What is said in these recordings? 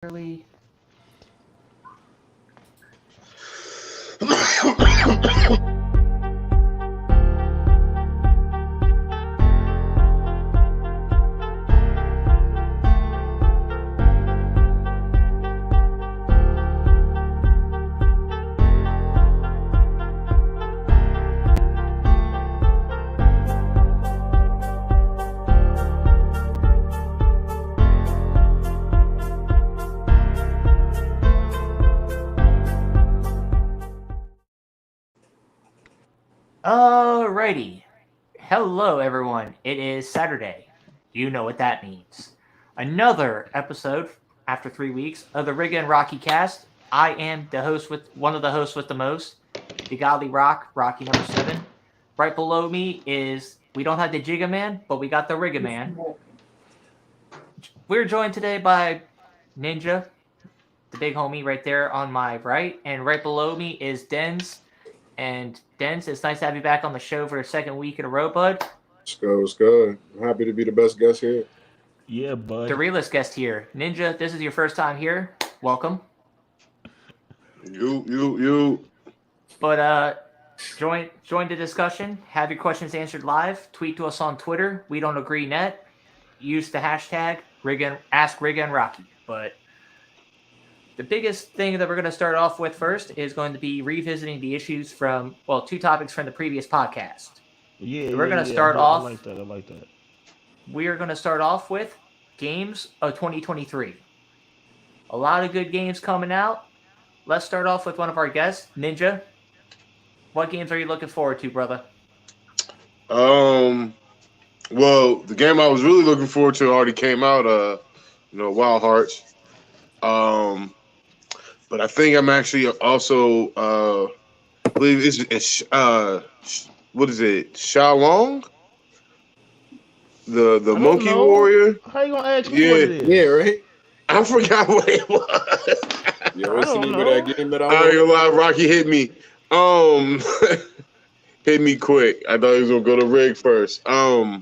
Really? Alrighty. Hello, everyone. It is Saturday. You know what that means. Another episode after 3 weeks of the Rigga Rocky Cast. I am the host with one of the hosts with the most, the Godly Rocky number 7. Right below me is we don't have the Jiggaman, but we got the Riggaman. We're joined today by Ninja, the big homie right there on my right, and right below me is Dens. And Dens, it's nice to have you back on the show for a second week in a row, bud. What's good? I'm happy to be the best guest here. Yeah, bud. The realest guest here. Ninja, this is your first time here. Welcome. You. But join the discussion. Have your questions answered live. Tweet to us on Twitter. We don't agree net. Use the hashtag Ask Rigga Rocky. But the biggest thing that we're going to start off with first is going to be revisiting the issues from, well, 2 topics from the previous podcast. Yeah, we're going to start off. I like that. We are going to start off with games of 2023. A lot of good games coming out. Let's start off with one of our guests, Ninja. What games are you looking forward to, brother? Well, the game I was really looking forward to already came out. Wild Hearts. But I think I'm actually also I believe it's what is it? Xiaolong? The Monkey know. Warrior? How you gonna ask me what it is? Yeah, right? I forgot what it was. Yeah, what's the name of that game that I ain't gonna lie, Rocky hit me. Hit me quick. I thought he was gonna go to Rig first. But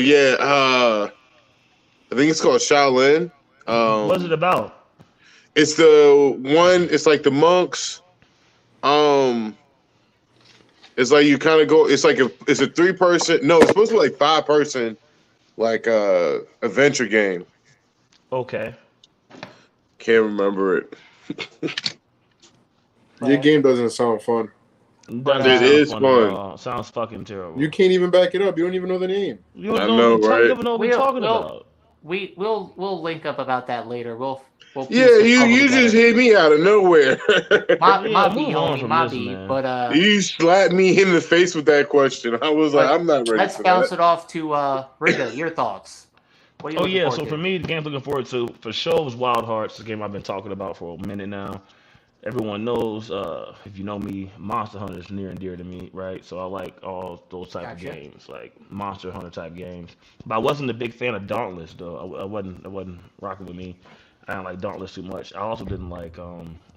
yeah, I think it's called Shaolin. What's it about? It's the one. It's like the monks. It's like you kind of go. It's like it's a 3-person. No, it's supposed to be like 5-person, like adventure game. Okay. Can't remember it. Your game doesn't sound fun. It is fun. Sounds fucking terrible. You can't even back it up. You don't even know the name. You don't I know, right? You even know what we're talking about. We'll link up about that later. We'll yeah, you just hit me out of nowhere. my B, homie, my B. But you slapped me in the face with that question. I was like, I'm not ready. Let's bounce it off to Rigga. Your thoughts? What are you looking forward to? For me, the game I'm looking forward to for sure was Wild Hearts. The game I've been talking about for a minute now. Everyone knows, if you know me, Monster Hunter is near and dear to me, right? So I like all those type of games, like Monster Hunter type games. But I wasn't a big fan of Dauntless, though. I wasn't rocking with me. I didn't like Dauntless too much. I also didn't like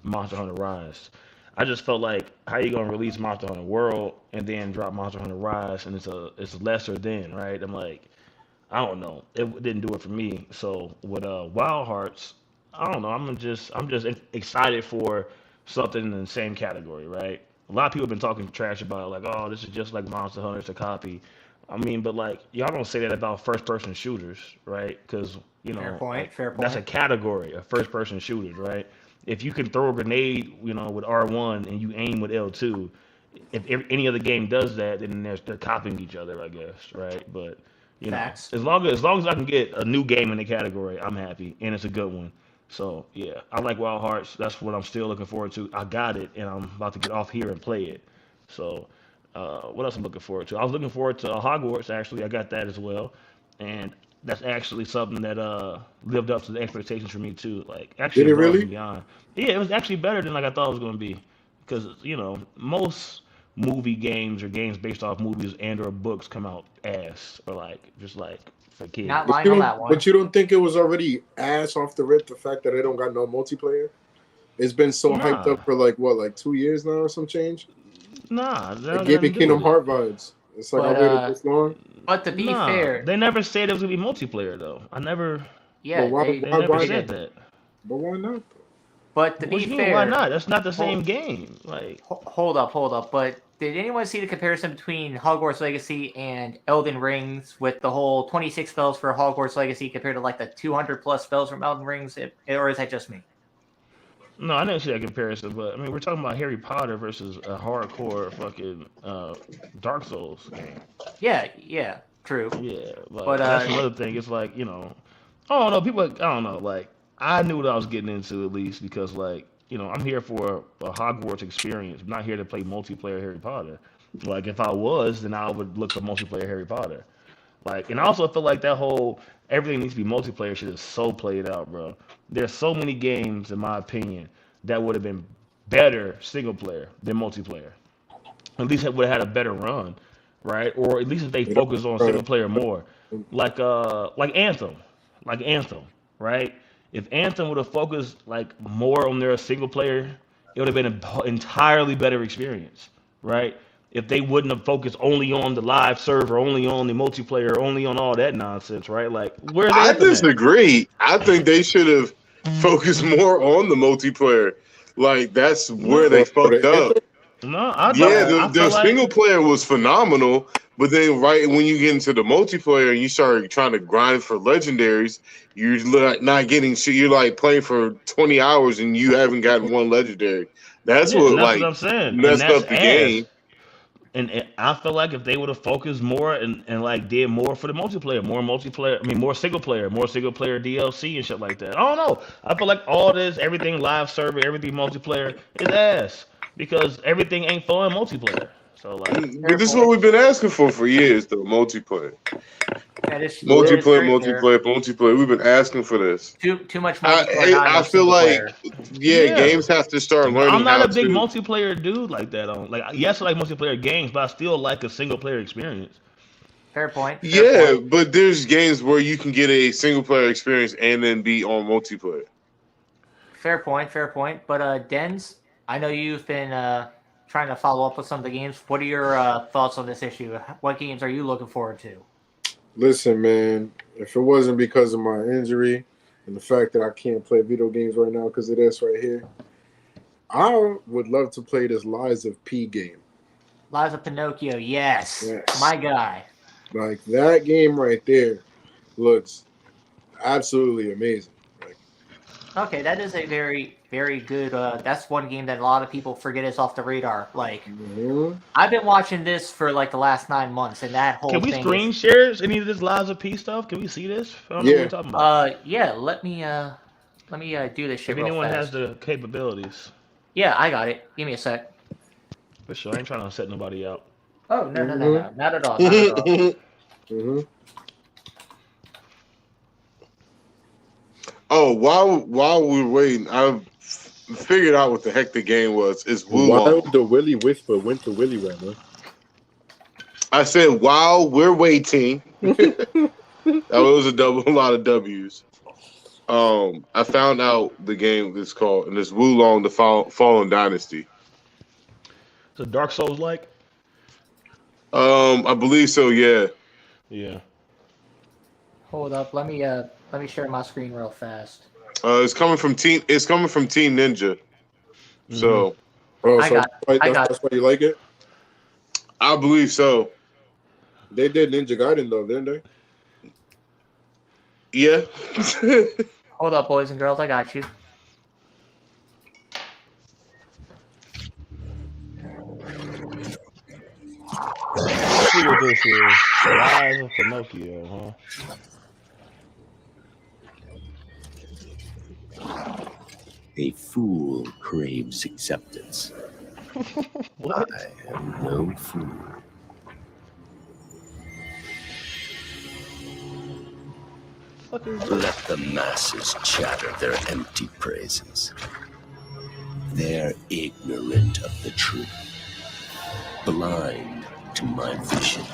Monster Hunter Rise. I just felt like, how you gonna release Monster Hunter World and then drop Monster Hunter Rise, and it's lesser than, right? I'm like, I don't know. It didn't do it for me. So with Wild Hearts, I don't know. I'm just excited for something in the same category, right? A lot of people have been talking trash about it, like, oh, this is just like Monster Hunter, it's a copy. I mean, but like, y'all don't say that about first-person shooters, right? Because fair point. That's a category of first-person shooters, right? If you can throw a grenade, with R1 and you aim with L2, if any other game does that, then they're copying each other, I guess, right? But Facts. as long as I can get a new game in the category, I'm happy, and it's a good one. So yeah, I like Wild Hearts. That's what I'm still looking forward to. I got it, and I'm about to get off here and play it. So what else I'm looking forward to? I was looking forward to Hogwarts. Actually, I got that as well, and that's actually something that lived up to the expectations for me too. Like, actually, did it really? Beyond. Yeah, it was actually better than like I thought it was going to be, because most movie games or games based off movies and or books come out ass, or just for kids. Not lying on that one. But you don't think it was already ass off the rip, the fact that it don't got no multiplayer? It's been so hyped up for like 2 years now or some change? Nah. It gave me Kingdom Heart vibes. It's like I waited this long. But to be fair, they never said it was going to be multiplayer, though. I never... Yeah, But why- they They why- never why said not? that. But why not? But to What be you mean? fair, Why not? That's not the same game. Like, hold up. But did anyone see the comparison between Hogwarts Legacy and Elden Rings with the whole 26 spells for Hogwarts Legacy compared to like the 200 plus spells from Elden Rings? Or is that just me? no, I didn't see that comparison. But I mean, we're talking about Harry Potter versus a hardcore fucking Dark Souls game. Yeah, true. Yeah, like But that's another thing. It's like, I don't know. People, I don't know. Like, I knew what I was getting into at least because, like, I'm here for a Hogwarts experience. I'm not here to play multiplayer Harry Potter. Like, if I was, then I would look for multiplayer Harry Potter. Like, and I also feel like that whole everything needs to be multiplayer shit is so played out, bro. There's so many games, in my opinion, that would have been better single player than multiplayer. At least it would have had a better run, right? Or at least if they focus on single player more, like Anthem, right? If Anthem would have focused like more on their single player, it would have been an entirely better experience, right? If they wouldn't have focused only on the live server, only on the multiplayer, only on all that nonsense, right? Like, where's I Anthem at? disagree. I think they should have focused more on the multiplayer. Like that's where they fucked up. No, I Yeah, don't. I the feel like single player was phenomenal, but then right when you get into the multiplayer and you start trying to grind for legendaries, you're not getting shit. You're like playing for 20 hours and you haven't gotten one legendary. That's yeah, what and that's like what I'm saying, and messed that's up the game. ass. And I feel like if they would have focused more and like did more for the multiplayer, more single player DLC and shit like that. I don't know. I feel like all this, everything live server, everything multiplayer is ass because everything ain't fun multiplayer. So like, But this is what we've been asking for years, though. Multiplayer. That is very fair. Multiplayer. We've been asking for this. Too much multiplayer. not I enough feel single like, player. games have to start learning I'm not how a big to. multiplayer dude like that. Like, yes, I like multiplayer games, but I still like a single player experience. Fair point. But there's games where you can get a single player experience and then be on multiplayer. Fair point. But Dens, I know you've been trying to follow up with some of the games. What are your thoughts on this issue? What games are you looking forward to? Listen, man, if it wasn't because of my injury and the fact that I can't play video games right now because of this right here, I would love to play this Lies of P game. Lies of Pinocchio, yes. My guy. Like, that game right there looks absolutely amazing. Okay, that is a very, very good. That's one game that a lot of people forget is off the radar. Like, I've been watching this for like the last 9 months, and that whole Can we thing screen share any of this Lies of P stuff? Can we see this? I don't know what we're talking about. Yeah. Let me do this shit. If real anyone fast. has the capabilities. Yeah, I got it. Give me a sec. For sure, I ain't trying to set nobody out. Oh no, not at all. Not at all. Oh, while we're waiting, I figured out what the heck the game was. It's Wulong. Why would the Willy Whisper went to Willy Rammer? I said while we're waiting. That was a lot of W's. I found out the game is called, and it's Wulong: The Fallen Dynasty. So Dark Souls like? I believe so. Yeah. Yeah. Hold up. Let me share my screen real fast. It's coming from Team Ninja. So. That's why you like it? I believe so. They did Ninja Gaiden though, didn't they? Yeah. Hold up, boys and girls. I got you. Let's see what this is. Rise of Pinocchio, huh? A fool craves acceptance. What? I am no fool. Let the masses chatter their empty praises. They're ignorant of the truth, blind to my vision.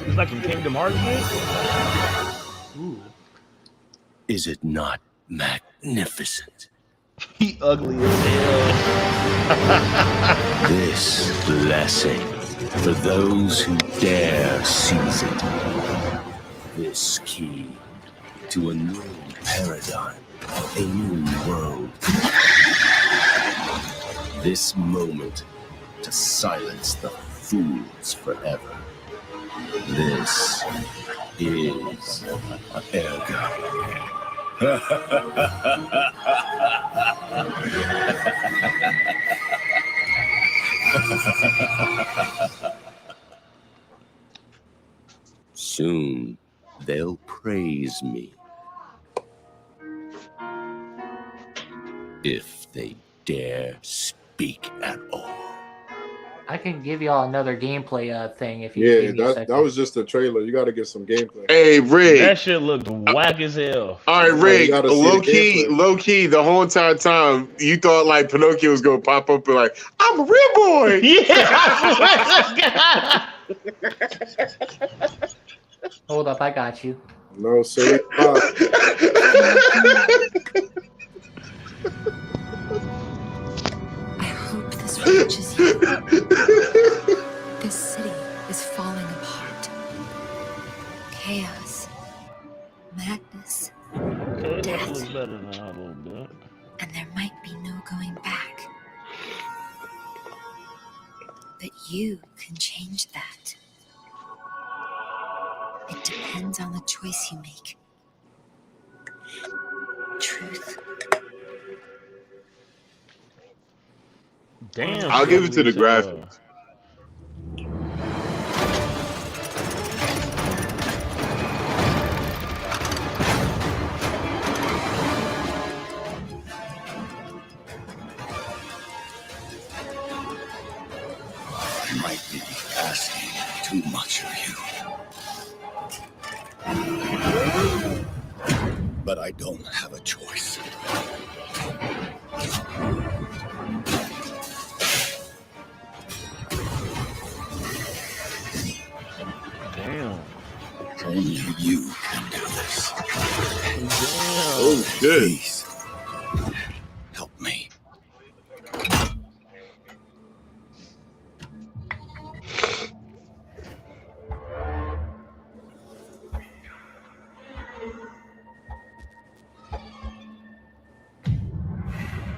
It's like in Kingdom Hearts, man. Is it not magnificent? He ugly as hell. This blessing for those who dare seize it. This key to a new paradigm, a new world. This moment to silence the fools forever. This is Ergo. Soon they'll praise me. If they dare speak at all. I can give y'all another gameplay thing if you Yeah, give me a second. that was just a trailer. You got to get some gameplay. Hey, Rig. That shit looked whack as hell. All right, Rig. gotta see Low the key, gameplay. low key. The whole entire time, you thought like Pinocchio was gonna pop up and like, I'm a real boy. Yeah, I swear to God. Hold up, I got you. No, sir. I hope this reaches you. This city is falling apart. Chaos, madness, Okay, that death, looks better now a little bit. and there might be no going back. But you can change that. It depends on the choice you make. Truth. Damn. I'll give it to the ugly as hell. graphics. I might be asking too much of you. But I don't have a choice. Damn. Only you can do this. Damn. Oh shit. Please, help me.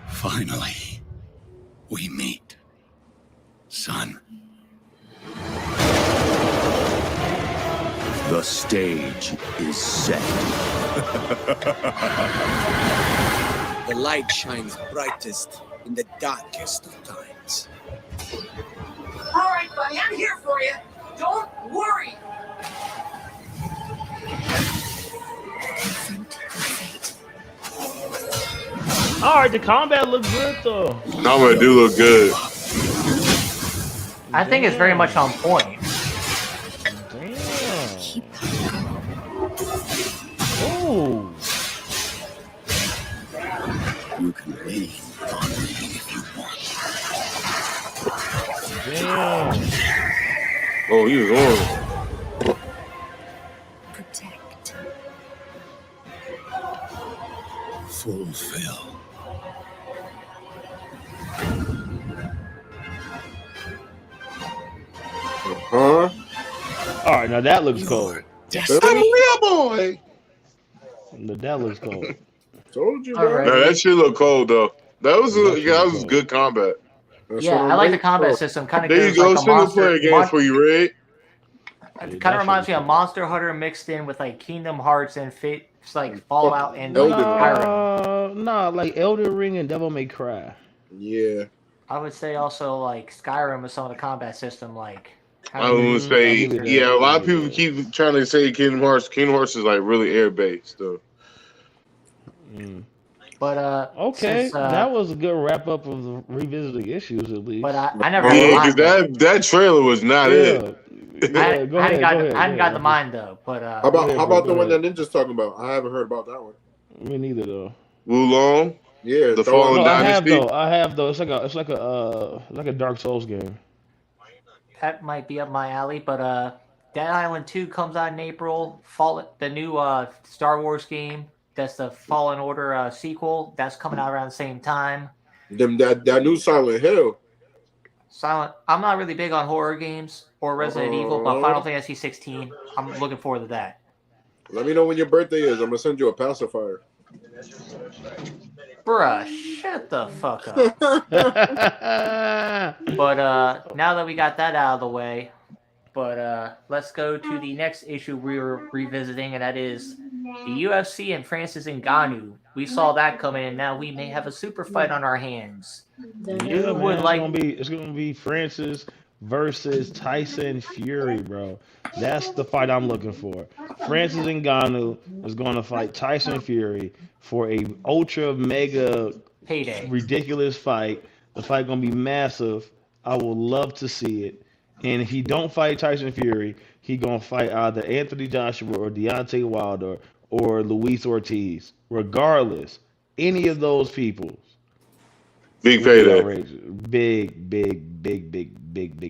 Finally, we meet, son. The stage is set. The light shines brightest in the darkest of times. All right, buddy, I'm here for you. Don't worry. Confront your fate. All right, the combat looks good though. Nama do look good. I think it's very much on point. Damn. Keep Oh. You can lean on me if you want. Damn. Oh, he was on. protect. Fulfill. Huh? All right, now that looks cool. Your I'm a destiny. real boy. That looks cool. Told you, All bro. right. No, that shit look cold though. That was that was cool. good combat. That's Yeah, what I'm I like the waiting combat for. system. Kind of There you goes go, like a single monster. player game for you, Red. It kind of reminds me of Monster Hunter mixed in with like Kingdom Hearts and it's like Fallout and Elden Ring. Skyrim. Nah, like Elden Ring and Devil May Cry. Yeah. I would say also like Skyrim with some of the combat system, like. I would say, I'll give it yeah, that. a lot of people keep trying to say Kingdom Hearts. Kingdom Hearts is like really air based though. Mm. But Okay, since, that was a good wrap up of the revisiting issues at least. But I never Yeah, had because the mind. that trailer was not it. Yeah, go ahead. I hadn't got the mind though. But How about go the one that ahead. Ninja's talking about? I haven't heard about that one. Me neither though. Wulong, Yeah, The throw Fallen No, it- I have Dynasty. though. I have though. It's like a Dark Souls game. that might be up my alley. But Dead Island 2 comes out in April. The new Star Wars game That's the Fallen Order sequel. That's coming out around the same time. That new Silent Hill. I'm not really big on horror games or Resident Evil, but Final Fantasy 16, I'm looking forward to that. Let me know when your birthday is. I'm gonna send you a pacifier. Bruh, shut the fuck up. But now that we got that out of the way, let's go to the next issue we were revisiting, and that is the UFC and Francis Ngannou. We saw that coming, and now we may have a super fight on our hands. Yeah, man, it's gonna be Francis versus Tyson Fury, bro. That's the fight I'm looking for. Francis Ngannou is gonna fight Tyson Fury for a ultra mega payday, ridiculous fight. The fight gonna be massive. I would love to see it. And if he don't fight Tyson Fury, he gonna fight either Anthony Joshua or Deontay Wilder or Luis Ortiz. Regardless, any of those people. Big payday. Big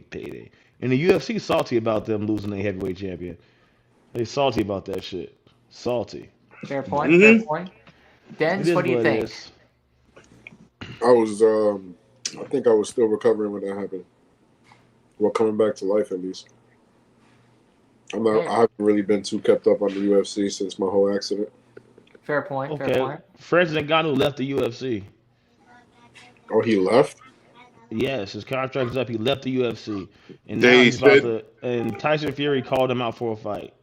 payday. And the UFC salty about them losing their heavyweight champion. They salty about that shit. Salty. Fair point. Fair point. Dennis, what do you think? I think I was still recovering when that happened. Well, coming back to life at least. I haven't really been too kept up on the UFC since my whole accident. Fair point. Okay. Fair point. Francis Ngannou left the UFC. Oh, he left? Yes, his contract is up. He left the UFC, and They now he's said- about to. And Tyson Fury called him out for a fight.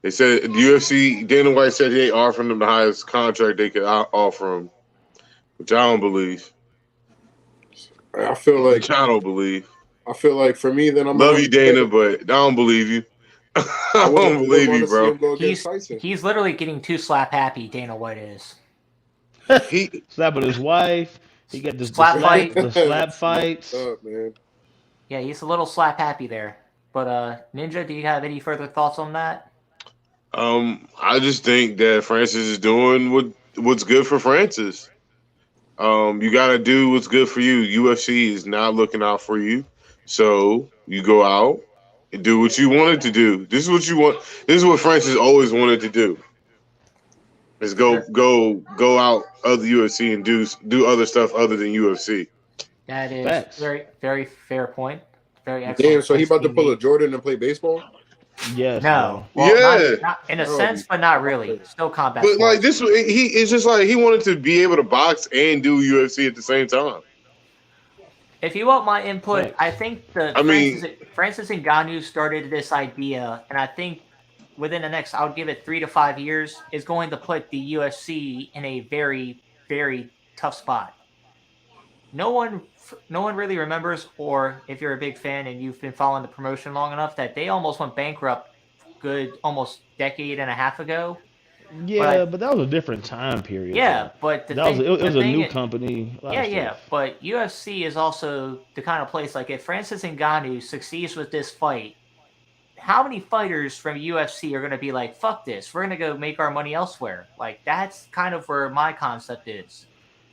They said the UFC, Dana White said he ain't offering them the highest contract they could offer him, which I don't believe. I feel like Which I don't believe. I feel like for me, then I'm Love you, Dana, but I don't believe you. I don't believe you, bro. He's literally getting too slap happy. Dana White is. He slapping his wife. He got the slap fight. The slap fights. Up, man. Yeah, he's a little slap happy there. But Ninja, do you have any further thoughts on that? I just think that Francis is doing what's good for Francis. You gotta do what's good for you. UFC is not looking out for you, so you go out and do what you wanted to do. This is what you want. This is what Francis always wanted to do. Is go out of the UFC and do other stuff other than UFC. That is Facts. very, very fair point. Very excellent. Damn, so he about to pull a Jordan and play baseball? Yes. No. bro. Well, Yeah. not in a sense, but not really. Still combat But sports. like this, it's just like he wanted to be able to box and do UFC at the same time. If you want my input, Right. I think Francis Ngannou started this idea, and I think within the next, I would give it 3 to 5 years, is going to put the UFC in a very, very tough spot. No one really remembers, or if you're a big fan and you've been following the promotion long enough, that they almost went bankrupt almost decade and a half ago. Yeah, but that was a different time period. Yeah, but it was a new company. Yeah, but UFC is also the kind of place, like if Francis Ngannou succeeds with this fight, how many fighters from UFC are going to be like, fuck this, we're going to go make our money elsewhere? Like, that's kind of where my concept is.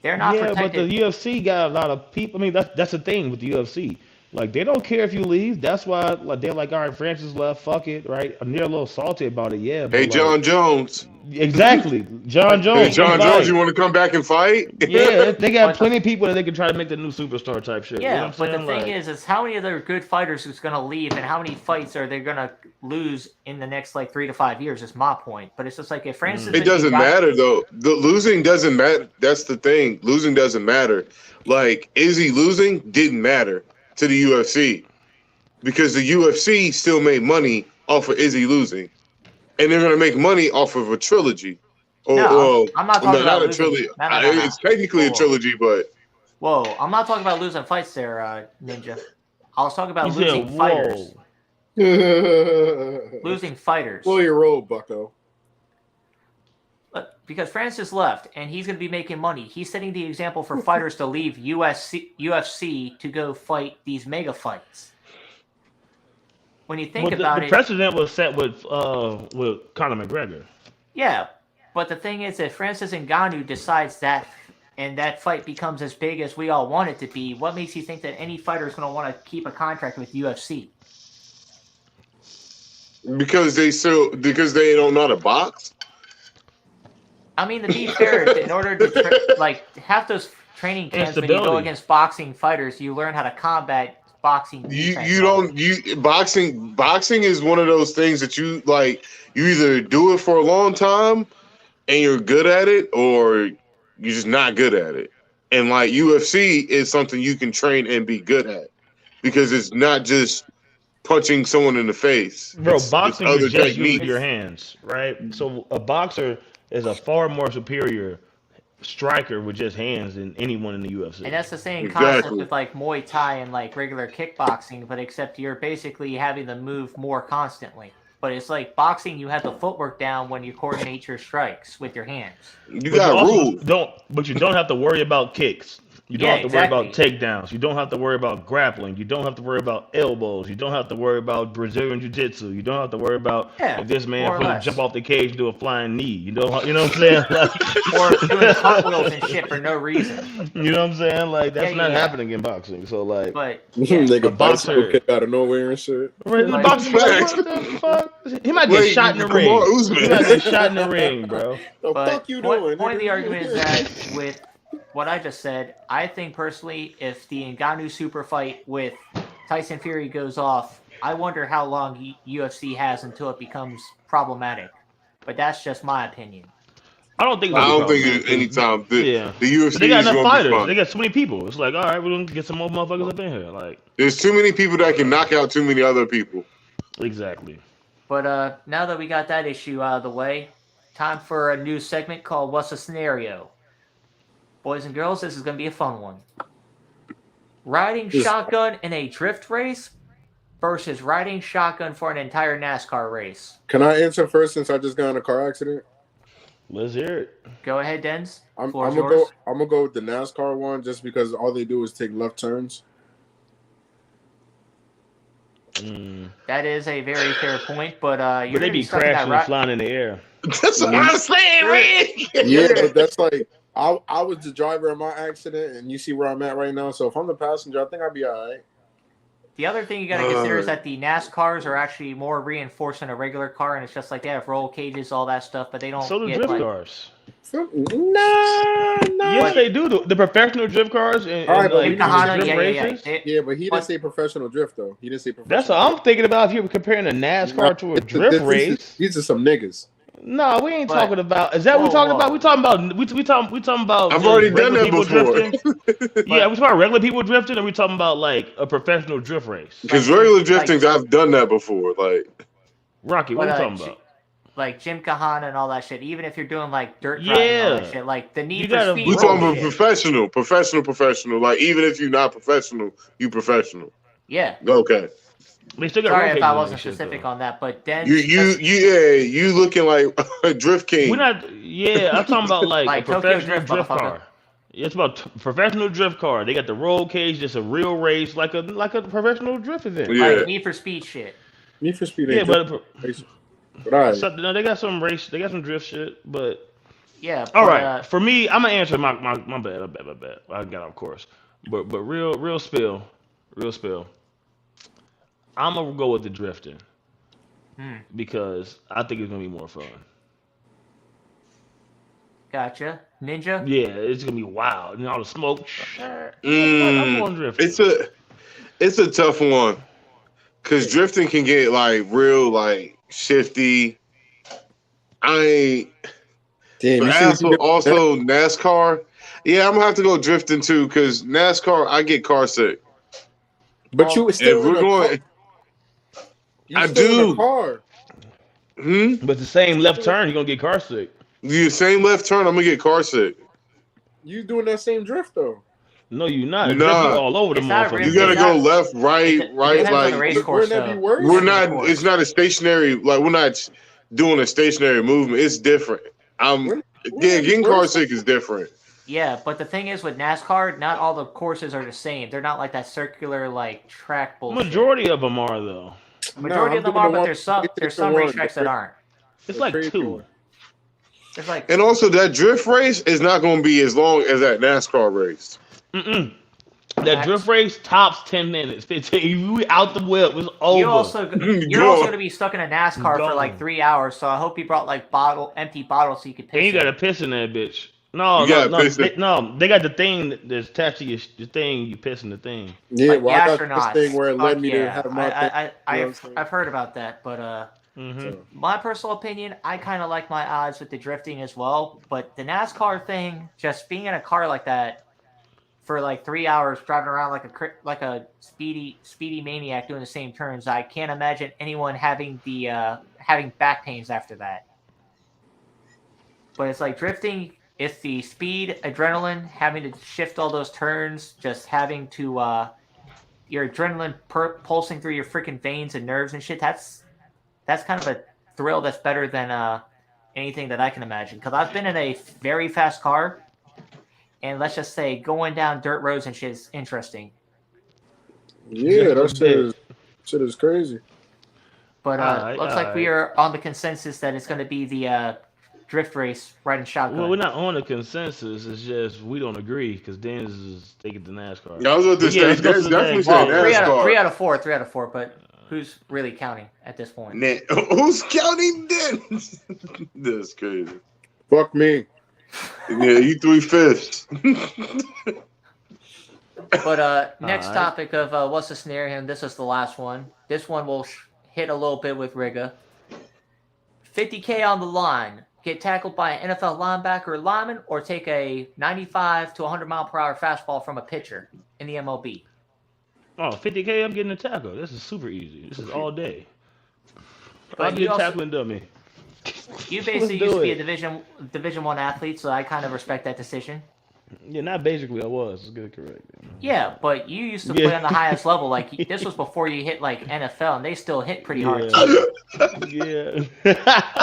They're not protected. But the UFC got a lot of people. I mean, that's the thing with the UFC. Like, they don't care if you leave. That's why they're like, all right, Francis left, fuck it, right? And they're a little salty about it, yeah. But Hey, John Jones. Exactly. John Jones. Hey, John Jones, you want to come back and fight? Yeah, they got plenty of people that they can try to make the new superstar type shit. Yeah, you know what but I'm the saying? thing is how many other good fighters who's going to leave, and how many fights are they going to lose in the next 3 to 5 years is my point. But it's just like if Francis... It doesn't matter, though. The losing doesn't matter. That's the thing. Losing doesn't matter. Like, Izzy losing didn't matter to the UFC because the UFC still made money off of Izzy losing. And they're going to make money off of a trilogy. I'm not talking about losing. a trilogy. No. It's technically a trilogy, but... Whoa, I'm not talking about losing fights there, Ninja. I was talking about losing fighters. Losing fighters. Slow your roll, bucko. Because Francis left, and he's going to be making money. He's setting the example for fighters to leave UFC to go fight these mega fights. When you think about it... The precedent was set with Conor McGregor. Yeah, but the thing is, if Francis Ngannou decides that, and that fight becomes as big as we all want it to be, what makes you think that any fighter is going to want to keep a contract with UFC? Because they don't know how to box. I mean, to be fair, in order to have those training camps when you go Instability. against boxing fighters, you learn how to combat boxing defense. Boxing is one of those things that you either do it for a long time and you're good at it, or you're just not good at it. And like UFC is something you can train and be good at, because it's not just punching someone in the face. Bro, it's boxing other is just techniques. using your hands, right? So a boxer is a far more superior striker with just hands than anyone in the UFC. And that's the same Exactly. concept with like Muay Thai and like regular kickboxing, but except you're basically having to move more constantly. But it's like boxing, you have the footwork down when you coordinate your strikes with your hands. You got rules. But you don't have to worry about kicks. You don't Yeah, have to worry about exactly. takedowns. You don't have to worry about grappling. You don't have to worry about elbows. You don't have to worry about Brazilian jiu-jitsu. You don't have to worry about if this man more or finna less. jump off the cage and do a flying knee. You know what I'm saying? Or doing cartwheels and shit for no reason. You know what I'm saying? Like that's Yeah, not yeah. happening in boxing. So like, But Nigga A bicycle boxer- kick out of nowhere and shit. right, the Like- boxer, what the fuck? He might get Wait, shot in the ring. Kamaru Usman. He might get shot in the ring, bro. The But fuck you point, doing? point of the nigga? argument is that with what I just said, I think personally, if the Ngannou super fight with Tyson Fury goes off, I wonder how long UFC has until it becomes problematic. But that's just my opinion. I don't think. I it'll don't be think problematic. anytime Yeah. the UFC But they got is enough going to be fighters. fun. They got so many people. It's like, all right, we're gonna get some more motherfuckers up in here. Like, There's too many people that can knock out too many other people. exactly. But now that we got that issue out of the way, time for a new segment called What's the Scenario? Boys and girls, this is going to be a fun one. Riding shotgun in a drift race versus riding shotgun for an entire NASCAR race. Can I answer first since I just got in a car accident? Let's hear it. Go ahead, Denz. I'm Floor's gonna yours. go with the NASCAR one just because all they do is take left turns. That is a very fair point, but you're But they going to be stuck in that crashing and ride. flying in the air. That's what I'm saying, Rick. Yeah, but that's like I was the driver in my accident, and you see where I'm at right now. So if I'm the passenger, I think I'll be all right. The other thing you got to consider is that the NASCARs are actually more reinforced than a regular car, and it's just like they have roll cages, all that stuff, but they don't So do get drift like, cars. Nah. Yes, they do. The professional drift cars and, All right, and but like we Kahana, drift yeah. races. They- But he didn't say professional drift though. He didn't say professional. That's what I'm thinking about. If you're comparing a NASCAR to a drift race, These are some niggas. no, we ain't But- talking about. Is that what we talking Whoa. about? We talking about. We talking about. I've just already done regular that people before. drifting? Yeah, we talking about regular people drifting, or we talking about like a professional drift race? Because regular drifting, I've done that before. Like, Rocky, what But, are you talking about? like Jim Kahana and all that shit, even if you're doing like dirt driving and all that Yeah. shit, like the You need gotta- for speed. we Bro, talking roll about shit. professional. Like, even if you're not professional, you professional. Yeah. Okay. They still got Sorry roll if I cages wasn't and shit, specific though. on that, but then You looking like a drift king. We're not. Yeah, I'm talking about like, Like a Tokyo professional Drift, drift motherfucker. car. Yeah, it's about professional drift car. They got the roll cage, just a real race, like a professional drift event. Yeah. like Need for Speed shit. Need for Speed. Yeah, ain't but drift. But all right. no, they got some race. They got some drift shit, but. Yeah. All but, right, for me, I'm gonna answer my bad. I got off course, but real spill. I'm gonna go with the drifting because I think it's gonna be more fun. Gotcha. Ninja. Yeah, it's gonna be wild. And all the smoke. I'm going drifting. It's a tough one, cause drifting can get like real like shifty. Damn, you see Also NASCAR. Yeah, I'm gonna have to go drifting too, cause NASCAR I get car sick. But you was still If in we're a going, car. You I still in do. a car. But the same left turn, you're gonna get car sick. The same left turn, I'm gonna get car sick. You doing that same drift though. No, you're not. Nah. Drifting all over the It's not motherfucker. really- You gotta It's go not- left, right. Depends on the race Like course, Wouldn't that be though. worse? we're not. course. It's not a stationary. Like we're not doing a stationary movement. It's different. Wouldn't Getting car worse? sick is different. Yeah, but the thing is with NASCAR, not all the courses are the same. They're not like that circular like track bullshit. Majority of them are though. Majority of them are, but there's some racetracks that aren't. It's like crazy two. one. There's like And also, that drift race is not going to be as long as that NASCAR race. That drift race tops 10 minutes, 15. You out the whip, it's over. You're also going to be stuck in a NASCAR for like 3 hours. So I hope you brought like empty bottles so you could piss. And you got to piss in that bitch. No, they got the thing that's attached to your thing. You piss in the thing. Yeah, like well, I got this thing where it led me to have my I've heard about that, but my personal opinion, I kind of like my odds with the drifting as well. But the NASCAR thing, just being in a car like that for like 3 hours, driving around like a speedy maniac doing the same turns, I can't imagine anyone having having back pains after that. But it's like drifting. It's the speed, adrenaline, having to shift all those turns, just having to your adrenaline pulsing through your freaking veins and nerves and shit. That's kind of a thrill that's better than anything that I can imagine. Because I've been in a very fast car, and let's just say going down dirt roads and shit is interesting. Yeah, that shit is crazy. But looks like we are on the consensus that it's going to be the drift race riding shotgun. Well, we're not on a consensus. It's just we don't agree because Dennis is taking the NASCAR. Yeah, I was with this. Dennis definitely said NASCAR. 3 out of 4. But who's really counting at this point? Who's counting Dennis? That's crazy. Fuck me. Yeah, you 3/5. But next topic of what's the scenario, and this is the last one. This one will hit a little bit with Rigga. 50K on the line. Get tackled by an NFL linebacker or lineman, or take a 95 to 100 mile per hour fastball from a pitcher in the MLB. Oh, 50K, I'm getting a tackle. This is super easy. This is all day. But I'll be a tackling dummy. You basically used to be a Division I athlete, so I kind of respect that decision. Yeah, not basically I was. Let's get it correct. Yeah, but you used to play on the highest level. Like this was before you hit like NFL, and they still hit pretty hard. Yeah.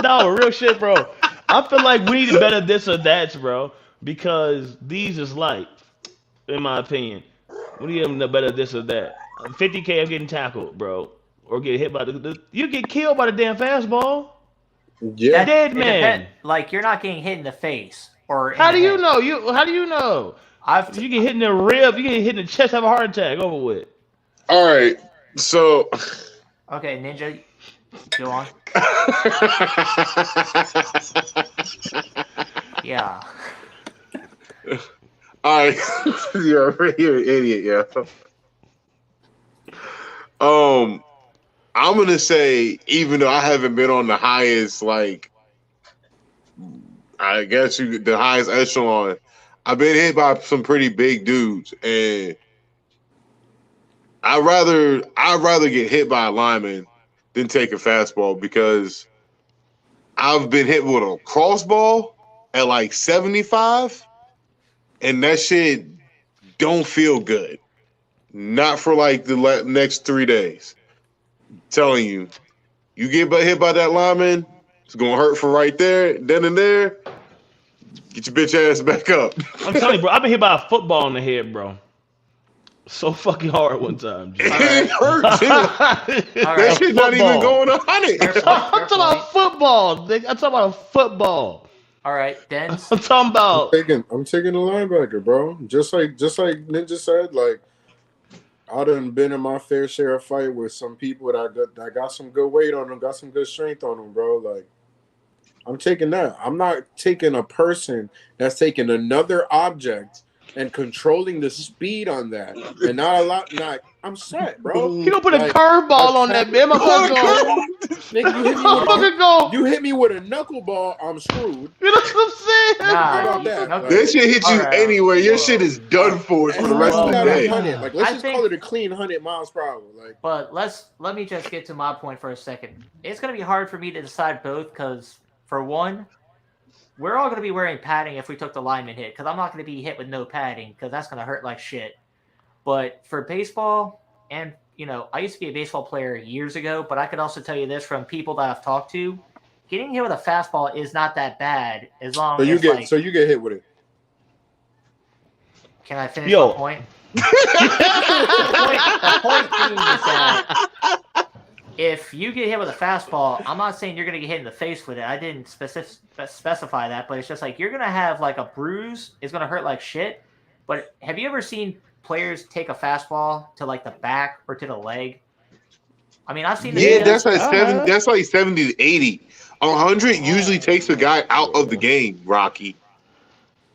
No, real shit, bro. I feel like we need better this or that, bro, because these is light, in my opinion. We need them better this or that. 50K, I'm getting tackled, bro, or get hit by you get killed by the damn fastball. Yeah, dead man. Like you're not getting hit in the face. Or how do you know? How do you know? You get hit in the rib, you get hit in the chest, have a heart attack. Over with. All right, so. Okay, Ninja, go on. Yeah. All right, you're an idiot, yeah. I'm gonna say, even though I haven't been on the highest, like, I guess the highest echelon, I've been hit by some pretty big dudes, and I'd rather get hit by a lineman than take a fastball, because I've been hit with a crossball at like 75, and that shit don't feel good. Not for like the next 3 days. I'm telling you, you get hit by that lineman, it's gonna hurt for right there, then and there. Get your bitch ass back up. I'm telling you, bro, I've been hit by a football in the head, bro. So fucking hard one time. It hurts. That shit not even going 100. I'm talking about football. I'm talking about a football. All right, then. I'm talking about. I'm taking the linebacker, bro. Just like Ninja said, like I done been in my fair share of fight with some people that got some good weight on them, got some good strength on them, bro. Like I'm taking that. I'm not taking a person that's taking another object and controlling the speed on that, and I'm set, bro. You don't put a curveball on that, man. You hit me with a knuckleball, I'm screwed. You know what I'm saying? How about that? That shit hit you anywhere. Your shit is done for the rest of the day. Like, let's just call it a clean 100 miles per hour. Like, but let me just get to my point for a second. It's gonna be hard for me to decide both, because for one, we're all going to be wearing padding if we took the lineman hit, because I'm not going to be hit with no padding, because that's going to hurt like shit. But for baseball, and, I used to be a baseball player years ago, but I could also tell you this from people that I've talked to, getting hit with a fastball is not that bad, as long as, So you get hit with it. Can I finish my point? The point being is that if you get hit with a fastball, I'm not saying you're going to get hit in the face with it. I didn't specify that, but it's just like you're going to have like a bruise. It's going to hurt like shit, But have you ever seen players take a fastball to like the back or to the leg? I mean, I've seen. Yeah, that's like I 70. have. That's like 70 to 80. 100 usually takes a guy out of the game. Rocky.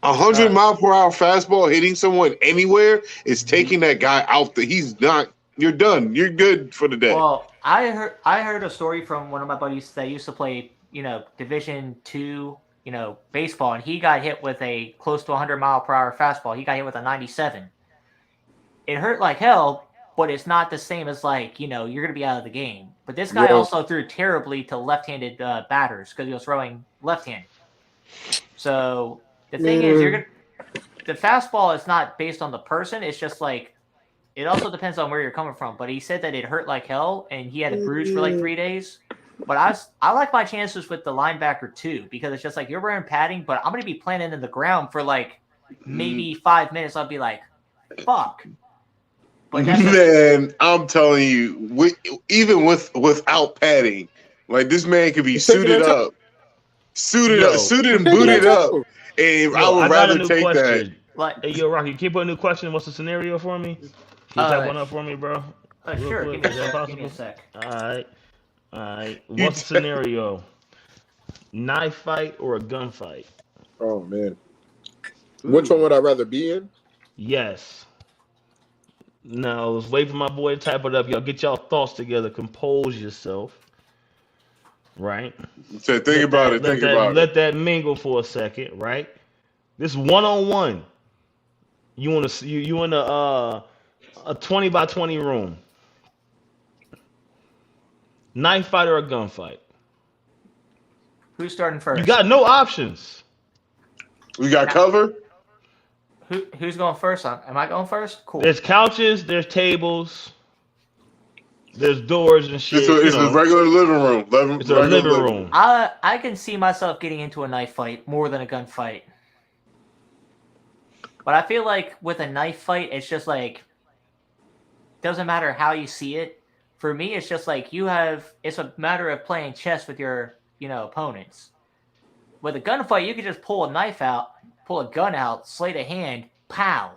100-mile-per-hour fastball hitting someone anywhere is taking that guy out. He's not. You're done. You're good for the day. Well, I heard a story from one of my buddies that used to play, Division II, baseball, and he got hit with a close to 100-mile-per-hour fastball. He got hit with a 97. It hurt like hell, but it's not the same as like, you're going to be out of the game. But this guy also threw terribly to left-handed batters because he was throwing left-handed. So the thing is, the fastball is not based on the person. It's just like, it also depends on where you're coming from. But he said that it hurt like hell, and he had a bruise for like 3 days. But I like my chances with the linebacker too, because it's just like you're wearing padding, but I'm going to be planting in the ground for like maybe 5 minutes. I'll be like, fuck. But man, I'm telling you, even without padding, like this man could be suited and booted up, and I would rather take that. Like, hey, yo, Rocky, can you put a new question? What's the scenario for me? Can you type one up for me, bro? Sure. Quick? Give me a sec. All right. What's the scenario? Knife fight or a gunfight? Oh man, which one would I rather be in? Yes. Now, let's wait for my boy to type it up. Y'all get y'all thoughts together. Compose yourself. Right? So think about it. Let that mingle for a second, right? This one-on-one. You in a 20 by 20 room. Knife fight or a gunfight? Who's starting first? You got no options. We got cover. Who's going first? Am I going first? Cool. There's couches, there's tables, there's doors and shit. It's a regular living room. It's a living room. I can see myself getting into a knife fight more than a gunfight. But I feel like with a knife fight, it's just like, doesn't matter how you see it. For me, it's just like it's a matter of playing chess with your, opponents. With a gunfight, you can just pull a gun out, sleight of hand, pow.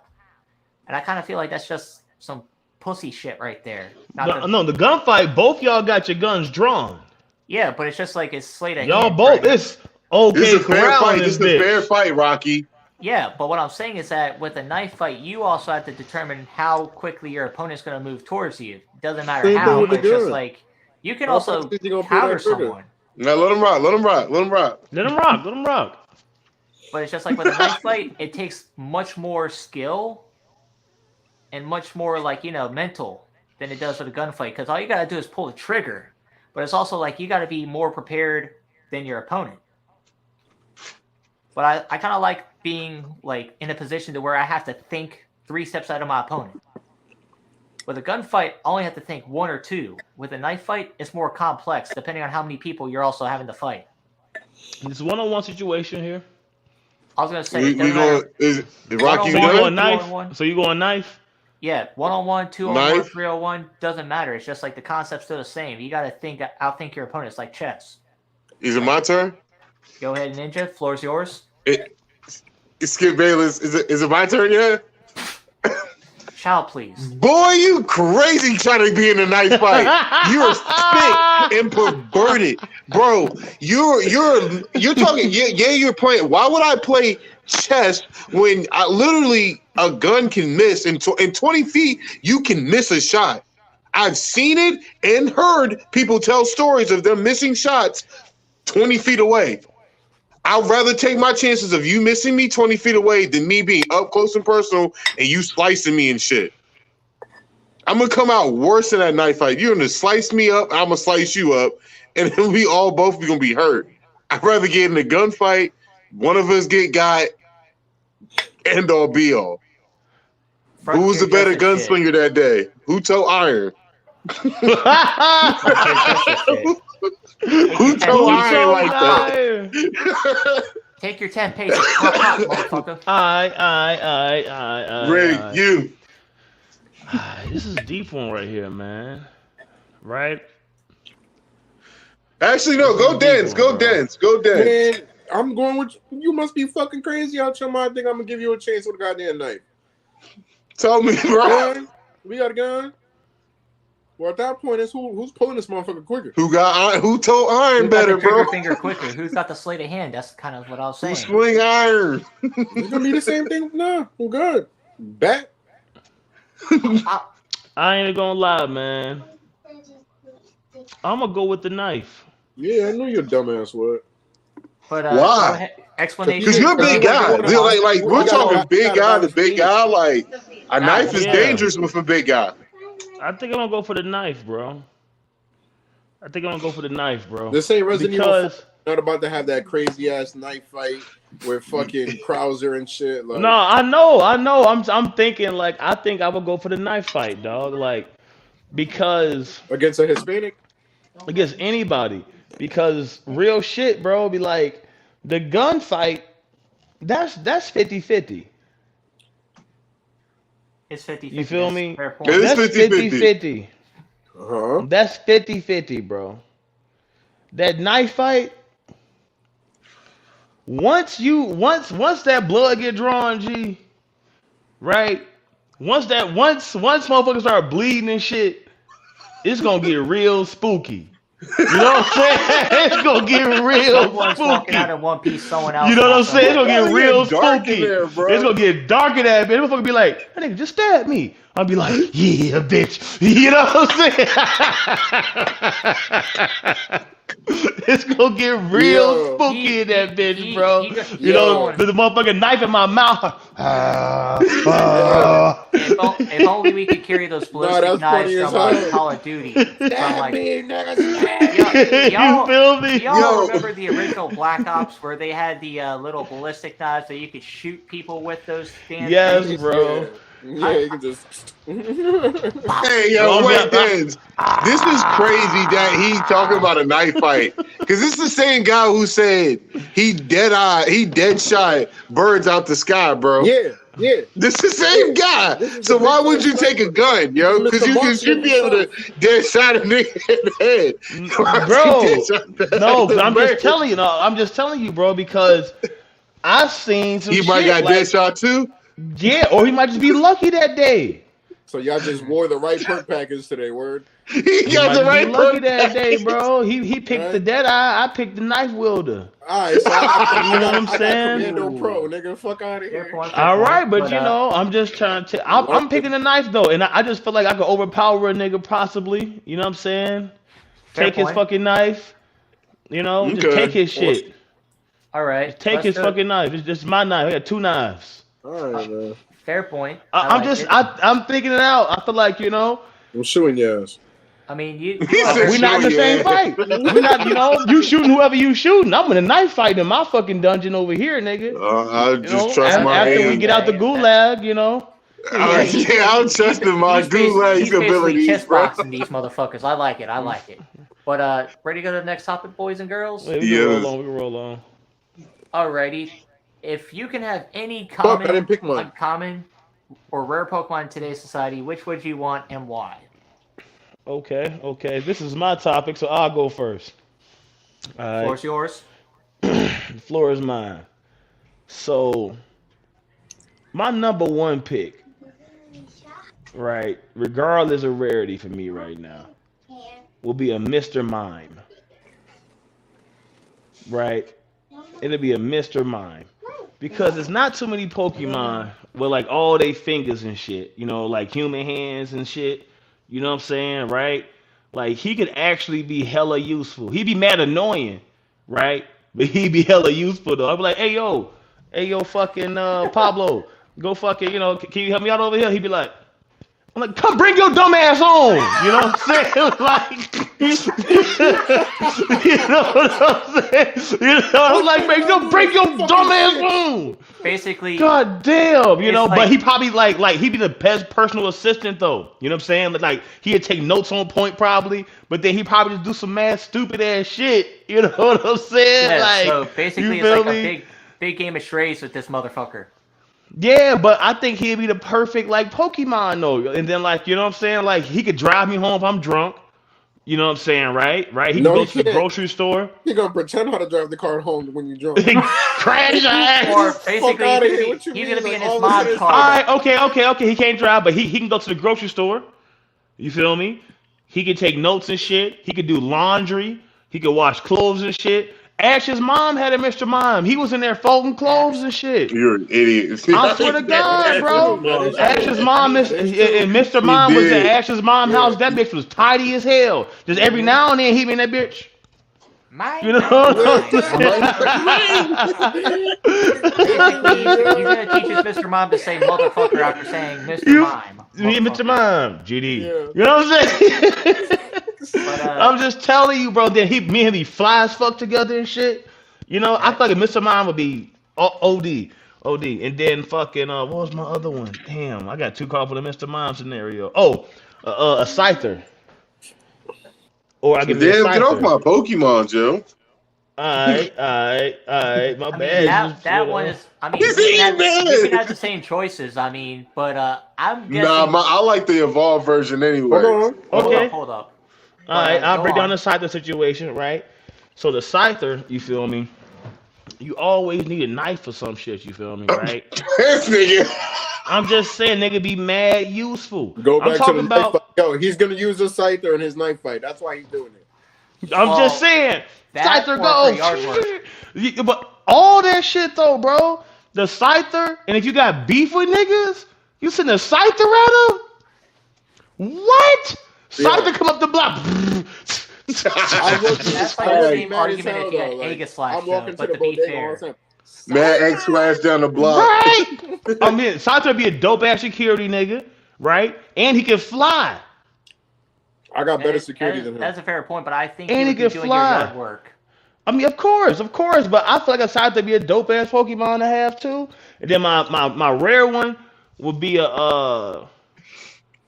And I kind of feel like that's just some pussy shit right there. No, the gunfight, both y'all got your guns drawn. Yeah, but it's just like it's sleight of hand. Y'all both, right? it's okay. This is a fair fight. This is a fair fight, Rocky. Yeah, but what I'm saying is that with a knife fight, you also have to determine how quickly your opponent's going to move towards you. It doesn't matter how, but it's just like, you can also counter someone. Now let him rock. But it's just like with a knife fight, it takes much more skill and much more like, mental than it does with a gunfight. Because all you got to do is pull the trigger. But it's also like you got to be more prepared than your opponent. But I kind of like being like in a position to where I have to think 3 steps out of my opponent. With a gunfight, I only have to think 1 or 2. With a knife fight, it's more complex depending on how many people you're also having to fight. It's a one-on-one situation here. I was gonna say, is Rocky going knife? So you going knife? Yeah, 1-on-1, 2-on-1, 3-on-1 doesn't matter. It's just like the concept's still the same. You got to outthink your opponent. It's like chess. Is it my turn? Go ahead, Ninja. Floor's yours. It's Skip Bayless. Is it my turn yet? Child, please. Boy, you crazy trying to be in a knife fight. You're sick and perverted, bro. You're talking. Yeah, you're playing. Why would I play chess when literally a gun can miss in 20 feet? You can miss a shot. I've seen it and heard people tell stories of them missing shots 20 feet away. I'd rather take my chances of you missing me 20 feet away than me being up close and personal and you slicing me and shit. I'm going to come out worse in that knife fight. You're going to slice me up, I'm going to slice you up, and then we all both going to be hurt. I'd rather get in a gunfight, one of us get got, end all be all. Who was the better gunslinger that day? Who told iron? Who told iron like that? Take your 10 paces. Pop, motherfucker. I. Rig, you. This is a deep one right here, man. Right? Actually, no. Go dance. Man, I'm going with you. You must be fucking crazy out your mind. I think I'm gonna give you a chance with a goddamn knife. Tell me, bro. Gun? We got a gun. Well, at that point, it's who's pulling this motherfucker quicker. Who told Iron Who got better, the trigger bro? finger quicker? Who's got the sleight of hand? That's kind of what I was Who saying. swing iron? It's gonna be the same thing. No, I'm good. Bat. I ain't gonna lie, man. I'm gonna go with the knife. Yeah, I knew your dumbass would. But Why? go ahead. Explanation. Because you're a big guy. Like we're talking big guy to big guy. Like a knife is Yeah. dangerous with a big guy. I think I'm gonna go for the knife, bro. This ain't Resident Evil. Because Not about to have that crazy ass knife fight with fucking Krauser and shit. Like, no, I know. I'm thinking like I think I would go for the knife fight, dog. Like because against a Hispanic. against anybody. Because real shit, bro, be like the gunfight. That's 50-50. It's 50-50. You feel me? Fair point. It is That's 50-50. 50-50. That's 50-50, bro. That knife fight. Once that blood get drawn, G, right? Once motherfuckers start bleeding and shit, it's gonna get real spooky. You know what I'm saying? It's gonna get real Someone's walking spooky. out in one piece, someone else. You know what I'm saying? It's gonna get real dark in spooky. there, bro. It's gonna get dark in that bitch. Motherfucker be like, that nigga just stabbed me. I'll be like, yeah, bitch. You know what I'm saying? It's gonna get real spooky in that bitch, bro. You know, the motherfucking knife in my mouth. If only we could carry those ballistic knives from Call of Duty. From like, You feel me? y'all remember the original Black Ops where they had the little ballistic knives that you could shoot people with those damn Yes, things? bro. Yeah, you can just. Hey, yo, wait, Dens. This is crazy that he talking about a knife fight. Because this is the same guy who said he dead shot birds out the sky, bro. Yeah. This is the same guy. So why would you take a gun, yo? Because you should be able to dead shot a nigga in the head. Bro, no, but I'm just telling you, bro, because I've seen some He shit. might got like, dead shot too? Yeah, or he might just be lucky that day. So y'all just wore the right perk package today, word? He He got might the just right be lucky perk that day, package. bro. He picked the dead eye. I picked the knife wielder. All right, so I You know what I'm got saying? Commando Pro, nigga. Fuck out of here. All right, but you know, I'm just trying to. I'm picking the knife though, and I just feel like I could overpower a nigga possibly. You know what I'm saying? Take his fucking knife. You know, just take his shit. All right. Take his fucking knife. It's just my knife. I got 2 knives. All right, man. Fair point. I'm thinking it out. I feel like, you know, I'm shooting your ass. I mean, we're not in the same fight. We're not, you know, you shooting whoever you shooting. I'm in a knife fight in my fucking dungeon over here, nigga. I just trust my after aim. we get out the gulag, you know. I'm trusting my gulag's he's basically abilities, chest bro. boxing these motherfuckers. I like it. But ready to go to the next topic, boys and girls? We can roll on. Alrighty. If you can have any Fuck, I didn't pick mine. uncommon or rare Pokemon in today's society, which would you want and why? Okay. This is my topic, so I'll go first. All right. Floor's yours. The floor is mine. So, my number one pick, right, regardless of rarity for me right now, will be a Mr. Mime. Right? It'll be a Mr. Mime. Because there's not too many Pokemon with like all they fingers and shit, you know, like human hands and shit. You know what I'm saying, right? Like he could actually be hella useful. He'd be mad annoying, right? But he'd be hella useful though. I'd be like, hey yo, fucking Pablo, go fucking, you know, can you help me out over here? He'd be like, I'm like, come bring your dumb ass home. You know what I'm saying? Like, you know what I'm saying? You know, I'm like, man, bring your dumb ass home. Basically, God damn, you know, like, but he probably like he'd be the best personal assistant though. You know what I'm saying? Like he'd take notes on point probably, but then he probably just do some mad stupid ass shit. You know what I'm saying? yeah, like, so basically you it's feel like me? a big game of charades with this motherfucker. Yeah, but I think he'd be the perfect like Pokemon though. And then like, you know what I'm saying? Like he could drive me home if I'm drunk. You know what I'm saying, right? Right? He No, can go he to the can't. grocery store. He gonna pretend how to drive the car home when you drunk. Crash your ass. Or Fuck basically, outta he's here. gonna What be, you he's mean? gonna be Like, in his all of a mom's sudden it's car. All right, okay. He can't drive, but he can go to the grocery store. You feel me? He can take notes and shit. He could do laundry. He could wash clothes and shit. Ash's mom had a Mr. Mime. He was in there folding clothes and shit. You're an idiot. I swear to God, bro. That is Ash's true. mom That is true. and Mr. He Mime was at did. Ash's mom house. That bitch was tidy as hell. Just every now and then he be in that bitch. Mine, You know mine, what mine. I'm saying? Basically, he's gonna teach his Mr. Mime to say motherfucker after saying Mr. Mime. Me and Mr. Motherfucker. Mime, GD. Yeah. You know what I'm saying? But, I'm just telling you, bro. That me and him be fly as fuck together and shit. You know, I thought Mr. Mime would be OD, and then fucking what was my other one? Damn, I got too caught for the Mr. Mime scenario. Oh, a Scyther, or I give me a Damn, get off Scyther. my Pokemon, Joe. Alright, my I mean, bad. that one is. I mean, He's you can eating have the same choices. I mean, but I'm guessing. Nah, I like the evolved version anyway. Hold on. Okay. Hold up. Alright, I'll Go break on. down the Scyther situation, right? So the Scyther, you feel me? You always need a knife for some shit, you feel me, right? This nigga. I'm just saying, nigga, be mad useful. Go I'm back to talking the knife about. fight. Yo, he's gonna use a scyther in his knife fight. That's why he's doing it. I'm Well, just saying, that Scyther or for go. yard work. But all that shit though, bro. The Scyther, and if you got beef with niggas, you send a Scyther at him. What? Scyther Yeah. come up the block. I work That's like I the work same mad argument as hell, if you had though. Like, Aegislash, I'm walking though, to but the to be bodega all fair. the time. Mad X slash down the block. Right? I mean, Scyther be a dope ass security nigga, right? And he can fly. I got better That- security that- than him. That's a fair point, but I think And you he would be can doing fly. your yard work. I mean, of course, but I feel like a Scyther be a dope ass Pokemon to have too. And then my rare one would be a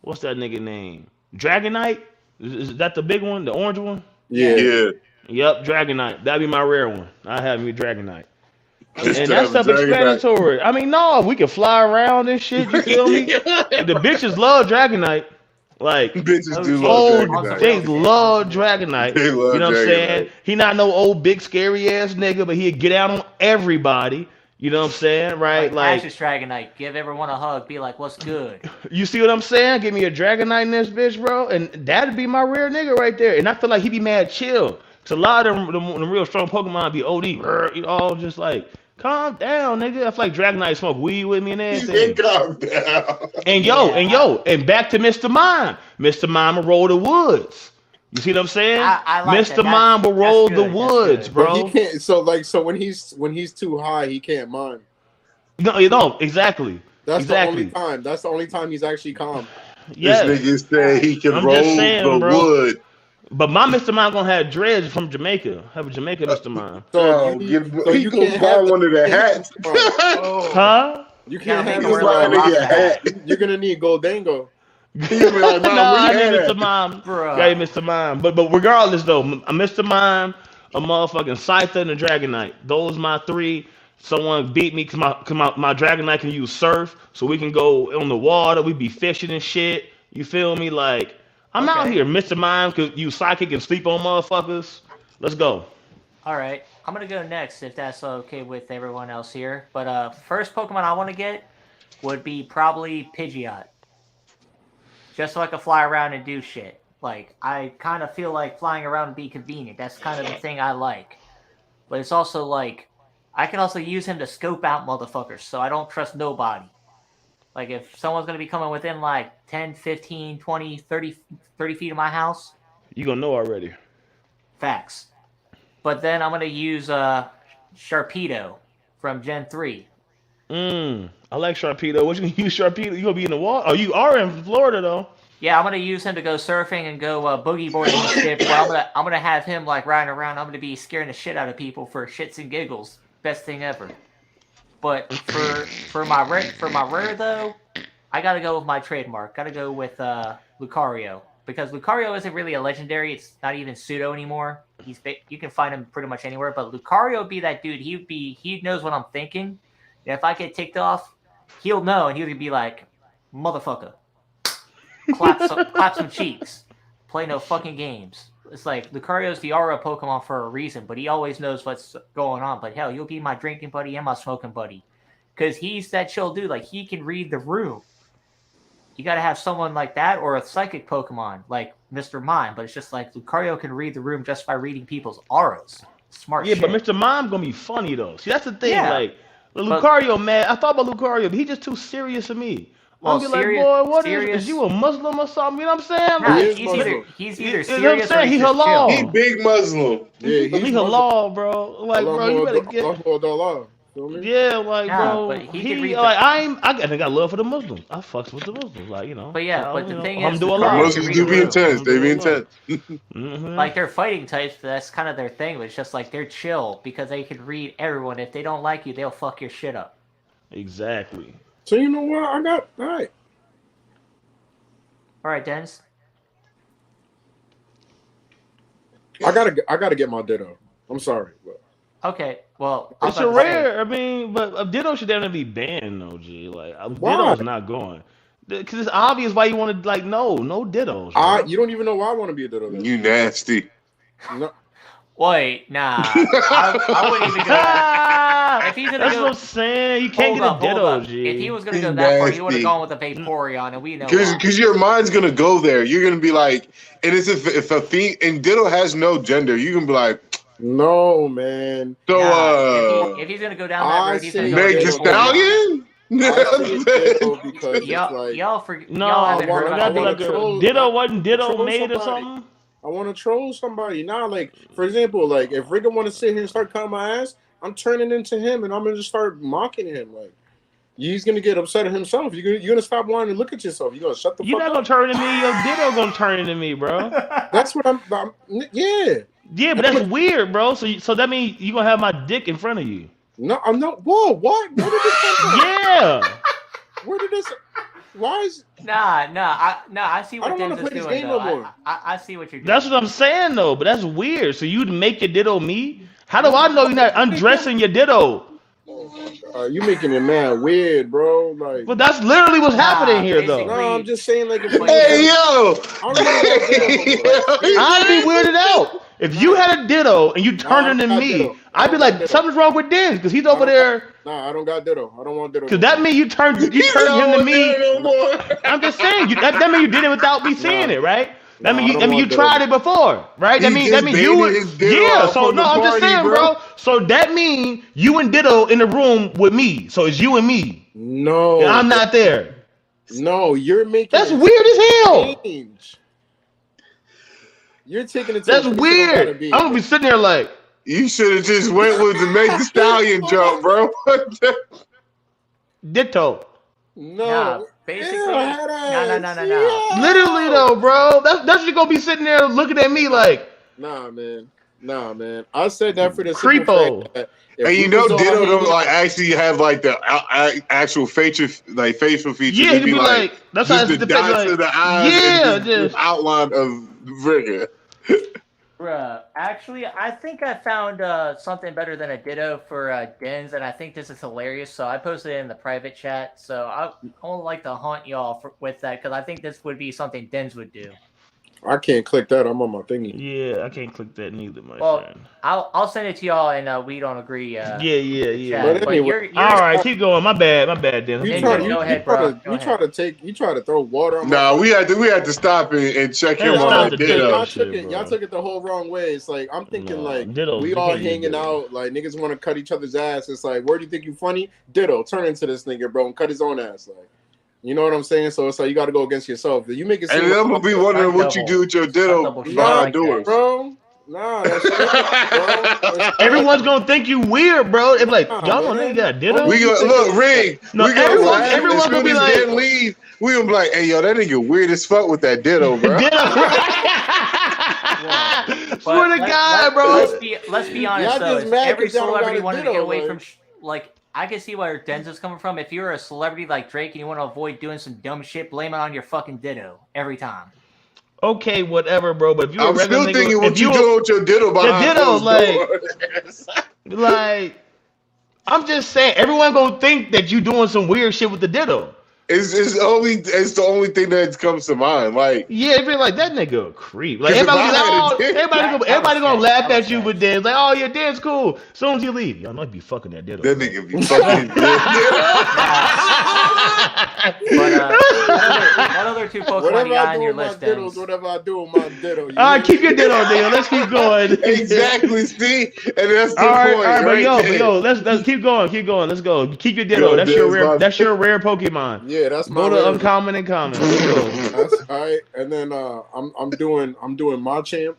what's that nigga name? Dragonite? Is that the big one, the orange one? Yeah. Yeah. Yep, Dragonite. That'd be my rare one. I have me Dragonite. Just And to that's have a Dragonite. self-explanatory. I mean, no, we can fly around and shit. You feel me? The bitches love Dragonite. Like, Bitches do Oh, love old, Dragonite. they love Dragonite. They love You know what I'm Dragonite. saying? He not no old big scary ass nigga, but he'd get out on everybody. You know what I'm saying? Right? Like, Ash's Dragonite, give everyone a hug, be like, what's good? you see what I'm saying? Give me a Dragonite in this bitch, bro. And that'd be my rare nigga right there. And I feel like he'd be mad chill. Cause a lot of them real strong Pokemon be OD. You all just like, calm down, nigga. I feel like Dragonite smoke weed with me and He said, everything. calm down. And back to Mr. Mime. Mr. Mime will roll the woods. You see what I'm saying? I like Mr. that. Mime will That's roll good. the That's woods, good. But bro. he can't. So when he's too high, he can't mime. No, exactly. That's Exactly. the only time. That's the only time he's actually calm. Yes. This nigga said he can I'm roll just saying, the bro. wood. But my Mr. Mime gonna have dreads from Jamaica. Have a Jamaica Mr. Mime. So, He gonna buy one of the hats. Huh? You can't Yeah, have make He him Mr. wear buy a like a Mime. nigga a Rasta hat. You're gonna need Goldango. He gonna be like, No, nah, I where you need at? Mr. Mime. Bruh. Got you, Mr. Mime. But regardless though, a Mr. Mime, a motherfucking Scyther, and a Dragonite. Those my three. Someone beat me because my Dragonite can use surf, so we can go on the water. We be fishing and shit. You feel me? Like I'm out Okay. here, Mr. Mime, cause you psychic and sleep on motherfuckers. Let's go. All right, I'm gonna go next if that's okay with everyone else here. But first Pokemon I want to get would be probably Pidgeot, just so I can fly around and do shit. Like I kind of feel like flying around would be convenient. That's kind of the thing I like. But it's also like I can also use him to scope out motherfuckers, so I don't trust nobody. Like if someone's gonna be coming within like 10, 15, 20, 30 feet of my house, You gonna know already. facts. But then I'm gonna use Sharpedo from Gen 3. I like Sharpedo. What you gonna use Sharpedo? You gonna be in the water? Oh, you are in Florida though. Yeah, I'm gonna use him to go surfing and go boogie boarding and shit. But I'm gonna have him like riding around. I'm gonna be scaring the shit out of people for shits and giggles. Best thing ever. But for my rare though, I gotta go with my trademark. Gotta go with Lucario, because Lucario isn't really a legendary. It's not even pseudo anymore. You can find him pretty much anywhere. But Lucario would be that dude. He knows what I'm thinking. And if I get ticked off, he'll know, and he'll be like, "Motherfucker, clap some cheeks, play no fucking games." it's like Lucario's the aura Pokemon for a reason, but he always knows what's going on. But hell, you'll be my drinking buddy and my smoking buddy, because he's that chill dude. Like he can read the room. You got to have someone like that or a psychic Pokemon like Mr. Mime. But it's just like Lucario can read the room just by reading people's auras. Smart. Yeah, shit. but Mr. Mime gonna be funny though. See, that's the thing. Yeah. Like Lucario, man. I thought about Lucario, but he's just too serious to me. Well, I'll be serious- like, boy, what serious- is you a Muslim or something? You know what I'm saying? Nah, Like, He is he's Muslim. either you serious know what I'm or saying? he's He just halal. He big Muslim. Yeah, he halal, bro. Like, bro, you better get. Allah. Feel me? Yeah, like, Nah, bro. but he can read like, the- I got love for the Muslims. I fucks with the Muslims, like, you know. But yeah, so, but the you know, thing is, alhamdulillah. Lucario Muslims do be intense. They be intense. Mhm. like they're fighting types. But that's kind of their thing. But it's just like they're chill because they can read everyone. If they don't like you, they'll fuck your shit up. Exactly. So you know what? All right. All right, Dennis. I gotta get my Ditto. I'm sorry, but Okay, well, I was It's a about to say- rare. I mean, but Ditto should definitely be banned, though, G. Like, Why? Ditto's not going. Because it's obvious why you want to, like, no Dittos. bro. you don't even know why I want to be a Ditto. Then. You nasty. No, Wait, nah. I wouldn't even go that. If he's gonna That's go, what I'm saying. You can't hold get a up, Ditto, hold up. G. If he was gonna He's go that far, he would nasty. have gone with a Vaporeon, and we know. Because your mind's gonna go there. You're gonna be like, and it's if a thing, and Ditto has no gender. You can be like, no, man. so if he's gonna go down that I road, he's see. gonna go Meg with the Vaporeon. Stallion. I see Ditto because it's like Y'all forget. No, y'all I haven't heard gotta about be wanna like troll- a Ditto wasn't Ditto troll made or somebody. something. I want to troll somebody. Now, like for example, like if Rigga want to sit here and start cutting my ass, I'm turning into him and I'm gonna just start mocking him. Like he's gonna get upset at himself. You're gonna stop wanting to look at yourself. You're gonna shut the You're fuck not up. gonna turn into me. Your Ditto gonna turn into me, bro. That's what I'm yeah. Yeah, but that's weird, bro. So that means you gonna have my dick in front of you. No, I'm not. Whoa, what? Where did this come from? Yeah. Where did this? Why is? Nah. I see I what don't wanna Dennis is play this doing. game Though. no more. I see what you're doing. That's what I'm saying, though. But that's weird. So you'd make your Ditto me? How do I know you're not undressing your Ditto? You making it mad weird, bro. Like, But that's literally what's happening here, though. basically- no, I'm just saying, like, if Hey yo! I don't know what I'd be weirded out. If you had a Ditto and you turned I into got me, Ditto. I'd be like, something's wrong with Den because he's over there. Nah, I don't got Ditto. I don't want Ditto. Because that means you turned him to me. I'm just saying, that means you did it without me seeing it, right? That No, means I don't you want tried Ditto. it before, right? That He means just you baited his Ditto yeah. out So from no, the I'm just party, saying, bro. So that means you and Ditto in the room with me. So it's you and me. No, And I'm not there. No, you're making. That's it weird as hell. change. You're taking it. To That's a place it don't gotta weird. be. I'm gonna be sitting there like, You should have just went with the Meg the Stallion jump, bro. Ditto. No, Nah, basically, Ew, no. Yeah. Literally though, bro. That's you gonna be sitting there looking at me like, Nah, man. I said that for the Creepo. simple fact that if And you we know, was all Ditto don't hanging- like actually have like the actual facial features. yeah, It'd to be like, that's how just it's the depicted, dots like, of the eyes, yeah, and the just outline of Rigga. Bruh, actually, I think I found something better than a Ditto for Dens, and I think this is hilarious. So I posted it in the private chat. So I would like to haunt y'all with that because I think this would be something Dens would do. I can't click that. I'm on my thingy. yeah, I can't click that neither, my Well, friend. I'll send it to y'all, and we don't agree. Yeah. Chat. But But anyway, you're All right, keep going. My bad, Dennis. You Ninja, try, go you, ahead, you try bro. to, Go you try to take, you try to throw water on. Nah, we had to stop and check Hey, him stop on the that Ditto. Y'all Ditto. took it. bro. Y'all took it the whole wrong way. It's like I'm thinking No, like Dittos, we you all can't use hanging Dittos. out, like niggas want to cut each other's ass. It's like, where do you think you funny? Ditto, turn into this nigga, bro, and cut his own ass. Like, you know what I'm saying? So it's like you got to go against yourself. You make it seem And then I'm gonna be wondering what you do with your Ditto Double shot behind like doors. bro. Nah, that's stupid, bro. That's Everyone's gonna think you weird, bro. It's like, Nah, y'all don't man. think you got Ditto? We gonna look, Rig. No, we gonna everyone- laugh. everyone's As gonna soon be as like- Dan leave, we gonna be like, "Hey, yo, that nigga weird as fuck with that Ditto, bro." Ditto. But Swear to God, bro. Let's be honest Y'all though. just If mad every 'cause y'all don't celebrity got a wanted to Ditto, get away like- from like I can see where Denzel's coming from. If you're a celebrity like Drake and you want to avoid doing some dumb shit, blame it on your fucking Ditto every time. Okay, whatever, bro. But if you're a I'm regular still nigga, thinking what if you you doing with your Ditto behind Ditto, closed like- doors. like, I'm just saying, everyone gonna think that you doing some weird shit with the Ditto. It's the only thing that comes to mind. Like, Yeah, it be like that nigga a creep. Like 'cause if everybody, I had a oh, dick- everybody gonna laugh That at was you, fake. but then it's like, oh, your dad's cool. As soon as you leave, y'all might be fucking that diddle. that nigga be fucking What other two Pokemon Whatever you got I on do your with my list, diddles, Denz? whatever I do with my diddle. All right, keep your diddle, Dale. Let's keep going. Exactly, Steve. And that's the All right, point. all right, but there. yo, let's keep going. Let's go. Keep your ditto. Yo, That's your Dez, rare. my- That's your rare Pokemon. Yeah, that's my Go to rare. uncommon and common. Let's go. That's all right. And then I'm doing Machamp.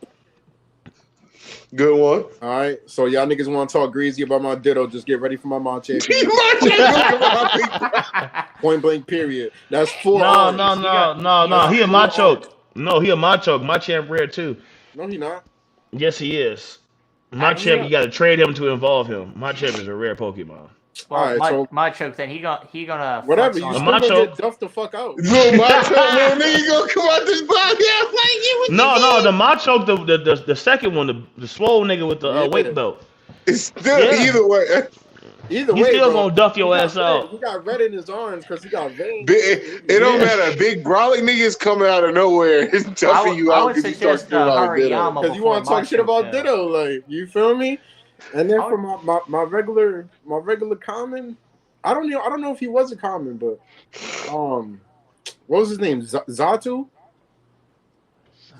Good one. All right. So y'all niggas want to talk greasy about my ditto? Just get ready for my Machamp. Point blank. Period. That's 4 No. arms. He a Machoke. No, he a Machoke. Machamp rare too. No, he not. Yes, he is. Yeah. Machamp, you got to trade him to evolve him. Machamp is a rare Pokemon. Well, Alright, so- Machoke, then he gonna Whatever. flex You on still him. Macho- gonna get duffed the fuck out. Little nigga gonna come out this body. I'm like, you No, the Machoke, the second one, the swole nigga with the Yeah. weight belt. It's still Yeah. either way. Either He way, still bro, gonna duff your he got ass red. out. He got red in his arms because he got veins. It don't Yeah. matter. Big brolic niggas coming out of nowhere and duffing you I out would because you suggest talking about Ditto. Hariyama Because you before want to talk shit Machoke, about though. Ditto, like, you feel me? And then I for my regular common, I don't know if he was a common, but what was his name? Zatu,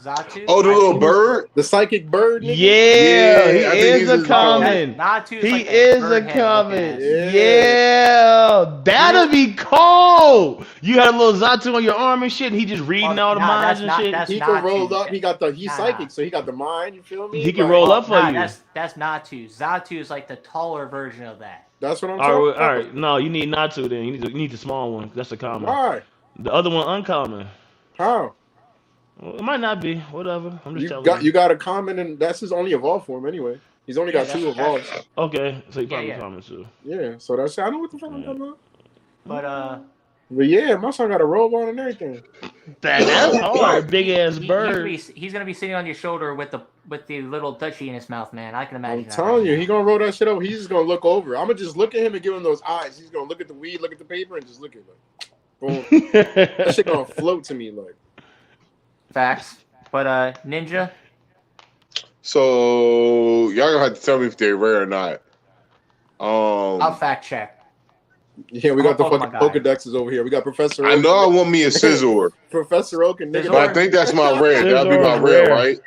Zatu? Oh, the little bird? the psychic bird. Nigga? Yeah, I he think is he's a his common. Natu He like is a bird head common. looking ass. Yeah, that'd be cold. You had a little Zatu on your arm and shit, and he just reading all the Nah, minds that's and not- shit. that's He not can roll too- up. He's Nah. psychic, so he got the mind. You feel me? He can Like, roll up for Nah, you. that's Natu. Zatu is like the taller version of that. That's what I'm All talking right, all about. right. No, you need Natu then. You need the small one. That's a common. Why? The other one uncommon. How? Well, it might not be. Whatever. I'm just telling You got a common, and that's his only evolved form anyway. He's only got Yeah, 2 that's- evolves. Okay, so you probably Yeah. common too. Yeah, so that's I know what the fuck I'm talking about. But yeah, my son got a robe on and everything. That's hard. Big ass he's bird. gonna be sitting on your shoulder with the little touchy in his mouth, man. I can imagine. I'm that telling right you, now. he gonna roll that shit over. He's just gonna look over. I'm gonna just look at him and give him those eyes. He's gonna look at the weed, look at the paper, and just look at it. Boom. That shit gonna float to me like. Facts. But Ninja, So y'all gonna have to tell me if they're rare or not. I'll fact check. Yeah, we I'm got the a fucking Pokemon guy. Pokedexes over here. We got Professor I Oak. know I want me a Scizor, Professor Oak and nigga. Scizor? but I think that's my rare. That'll be my Scizor is rare, rare. right?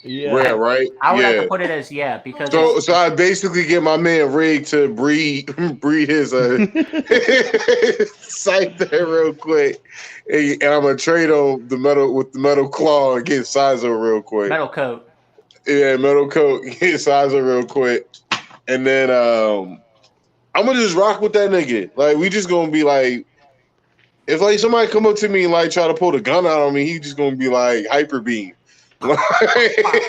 Yeah. Rare, right? I would have Yeah. to put it as because So I basically get my man Rig to breed his scythe there real quick, and I'm gonna trade on the metal claw and get Scizor real quick. metal coat. Yeah, metal coat, get Scizor real quick, and then I'm gonna just rock with that nigga. Like we just gonna be like, if like somebody come up to me and like try to pull the gun out on me, he just gonna be like hyper beam.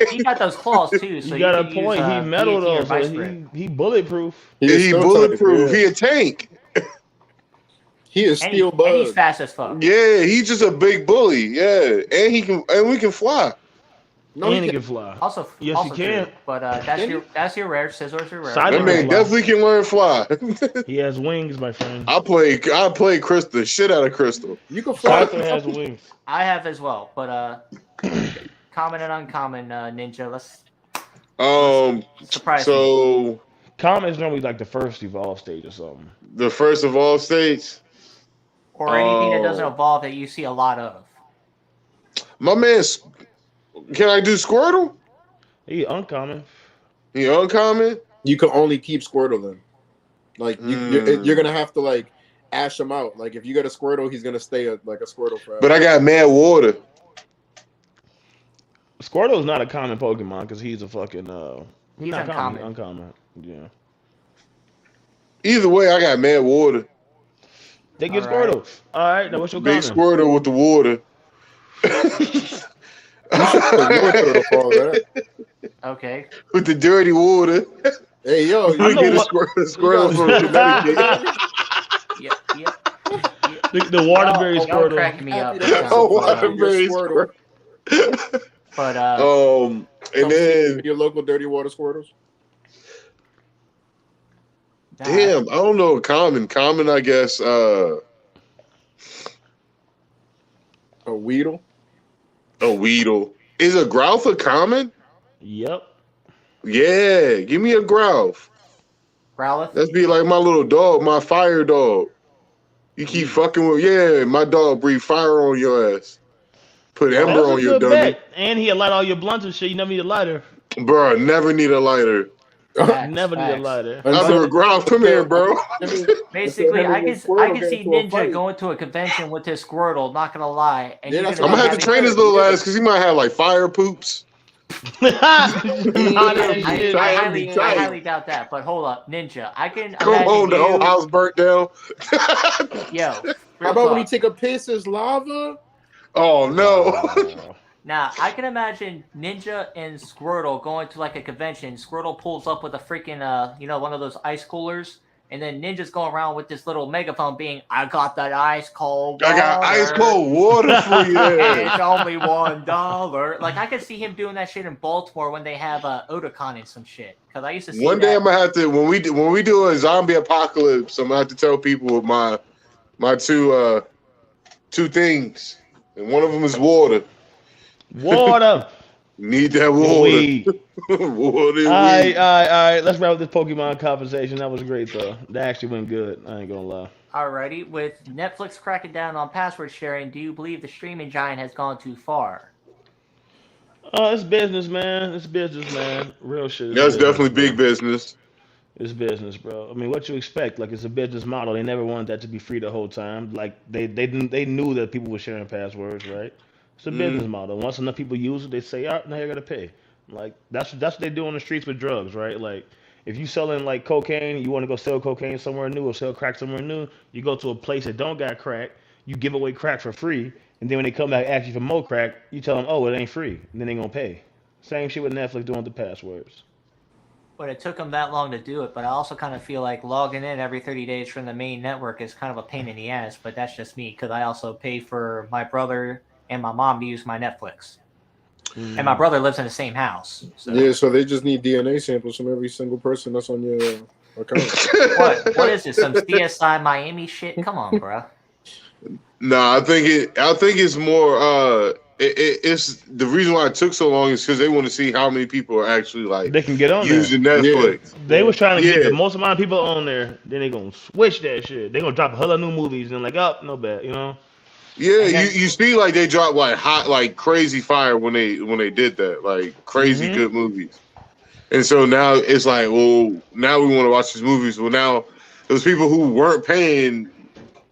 He got those claws too, so You got a could use, point. He metal DXNS though, or so Vice Grip. he bulletproof. is He so bulletproof. tight, He yeah. a tank. He is And, steel he, and he's bug. fast as fuck. Yeah, he's just a big bully. Yeah, and we can fly. No, and he he can't. can fly. Also, Yes, also he can. true. But that's your rare. Scissors are rare. Side- That man fly. definitely can learn fly. He has wings, my friend. I play Crystal, shit out of Crystal. You can fly. Scyther has wings. I have as well. But common and uncommon Ninja. Let's surprise me. So Common is normally like the first evolve stage or something. the first of all states, Or anything that doesn't evolve that you see a lot of. my man's. Can I do Squirtle? He uncommon. He uncommon. You can only keep Squirtle then. Like you're gonna have to like ash him out. Like if you get a Squirtle, he's gonna stay like a Squirtle forever. But I got Mad Water. Squirtle is not a common Pokemon because he's a fucking He's not uncommon. Uncommon. Yeah. Either way, I got Mad Water. They get All right. Squirtle. All right, now what's your Big common? Squirtle with the water. Your Turtle falls, right? Okay. With the dirty water. Hey yo, We know get a what- Squirtle from Connecticut. Yep. The Waterberry Y'all Squirtle. crack me up. Oh, Waterberry Squirtle. But And then Your local dirty water Squirtles. damn, I don't know. Common, I guess. A Weedle. A Weedle. Is a Growth a common? Yep. Yeah, give me a Growth. Growlithe? Let's be like my little dog, my fire dog. You keep fucking with, my dog breathe fire on your ass. Put That ember was a on your good dummy. bet. And he'll light all your blunts and shit. You never need a lighter. Bro, never need a lighter. Facts, Never need a facts. lighter. I do a Growth. Come here, bro. Basically, I can see Ninja going. going to a convention with his Squirtle, not gonna lie. And Yeah, you're that's I'm gonna gonna be have to having- train his little ass because he might have like fire poops. I Shit. highly doubt that, but hold up, Ninja. I can Come imagine on, the you, whole house burnt down. Yo, How real about when he talk. take a piss as lava? Oh no. Now, I can imagine Ninja and Squirtle going to like a convention. Squirtle pulls up with a freaking, one of those ice coolers, and then Ninja's going around with this little megaphone being, I got that ice cold water. I got ice cold water for you. It's only $1. Like, I could see him doing that shit in Baltimore when they have Otakon and some shit. Because I used to see One day that. I'm gonna have to when we do a zombie apocalypse, I'm gonna have to tell people my two things, and one of them is water. Water. Need that water. Weed. Water. All right. Let's wrap up this Pokemon conversation. That was great, though. That actually went good. I ain't gonna lie. Alrighty, with Netflix cracking down on password sharing, do you believe the streaming giant has gone too far? It's business, man. It's business, man. Real shit. That's definitely big business. It's business, bro. I mean, what you expect? Like, it's a business model. They never wanted that to be free the whole time. Like, they knew that people were sharing passwords, right? It's a business model. Once enough people use it, they say, all right, now you gotta pay. Like, that's what they do on the streets with drugs, right? Like, if you selling like cocaine, you want to go sell cocaine somewhere new or sell crack somewhere new, you go to a place that don't got crack, you give away crack for free, and then when they come back ask you for more crack, you tell them, oh, it ain't free, and then they gonna pay. Same shit with Netflix doing the passwords. But it took them that long to do it. But I also kind of feel like logging in every 30 days from the main network is kind of a pain in the ass. But that's just me because I also pay for my brother and my mom to use my Netflix. And my brother lives in the same house. So. Yeah, so they just need DNA samples from every single person that's on your account. What is this? Some CSI Miami shit? Come on, bro. No, I think it's more. It's the reason why it took so long is because they want to see how many people are actually like They can get on using there. Netflix. They was trying to get Yeah. the most amount of people on there, then they gonna switch that shit. They gonna drop a hell of new movies and like, oh, no bad, you know? Yeah, you see, like they dropped like hot, like crazy fire when they did that, like crazy good movies. And so now it's like, well, now we want to watch these movies. Well, now those people who weren't paying,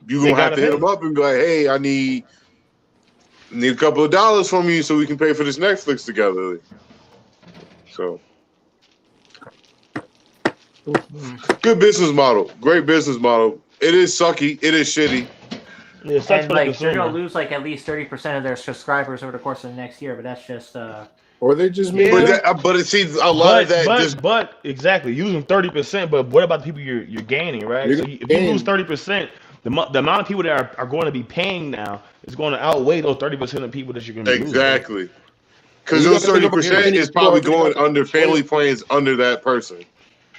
you gonna have to hit them up and be like, hey, I need a couple of dollars from you so we can pay for this Netflix together. So good business model, great business model. It is sucky, it is shitty. Yeah, And like they're gonna lose like at least 30% of their subscribers over the course of the next year, but that's just Or they just but it seems a lot of that but exactly using 30%. But what about the people you're gaining, right? So if you lose 30%, the amount of people that are going to be paying now is going to outweigh those 30% of people that you're going to be losing. Exactly. Because those 30% is probably going under family plans under that person.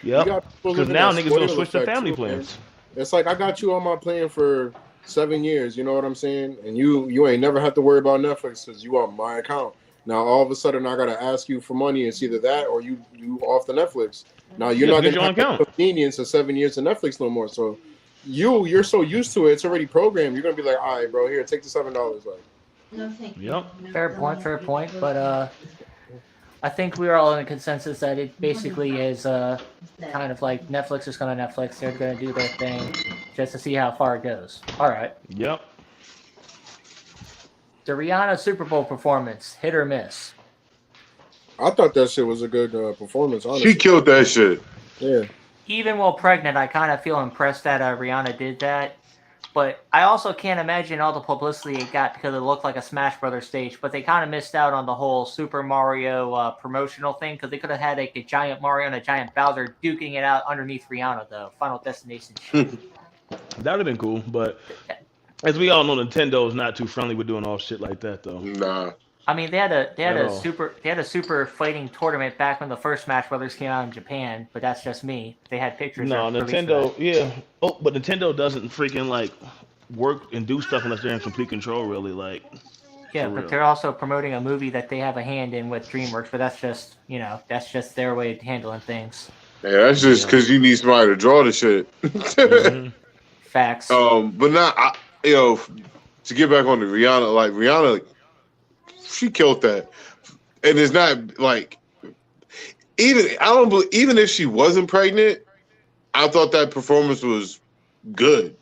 Yep. Because now niggas gonna switch to family plans. It's like I got you on my plan for 7 years. You know what I'm saying? And you ain't never have to worry about Netflix because you on my account. Now all of a sudden I gotta ask you for money. It's either that or you off the Netflix. Now you're not gonna have the convenience of 7 years of Netflix no more. So you're so used to it, it's already programmed. You're gonna be like, all right, bro, here, take the $7. Like, No, thank you. Yep. fair point. But I think we're all in a consensus that it basically is kind of like Netflix is gonna Netflix. They're gonna do their thing just to see how far it goes. All right. Yep. The Rihanna Super Bowl performance, hit or miss? I thought that shit was a good performance. Honestly. She killed that shit. Yeah. Even while pregnant, I kind of feel impressed that Rihanna did that. But I also can't imagine all the publicity it got because it looked like a Smash Brothers stage. But they kind of missed out on the whole Super Mario promotional thing because they could have had like a giant Mario and a giant Bowser duking it out underneath Rihanna, though. Final Destination shit. That would have been cool, but as we all know, Nintendo is not too friendly with doing all shit like that, though. Nah. I mean, they had a super fighting tournament back when the first Smash Brothers came out in Japan, but that's just me. They had pictures. No, Nintendo, yeah. Oh, but Nintendo doesn't freaking like work and do stuff unless they're in complete control. Really, like Yeah, For but real. they're also promoting a movie that they have a hand in with DreamWorks, but that's just their way of handling things. Yeah, that's just Yeah. because you need somebody to draw the shit. Mhm. Facts. But not, to get back on the Rihanna, like Rihanna, she killed that, and it's not like even if she wasn't pregnant, I thought that performance was good.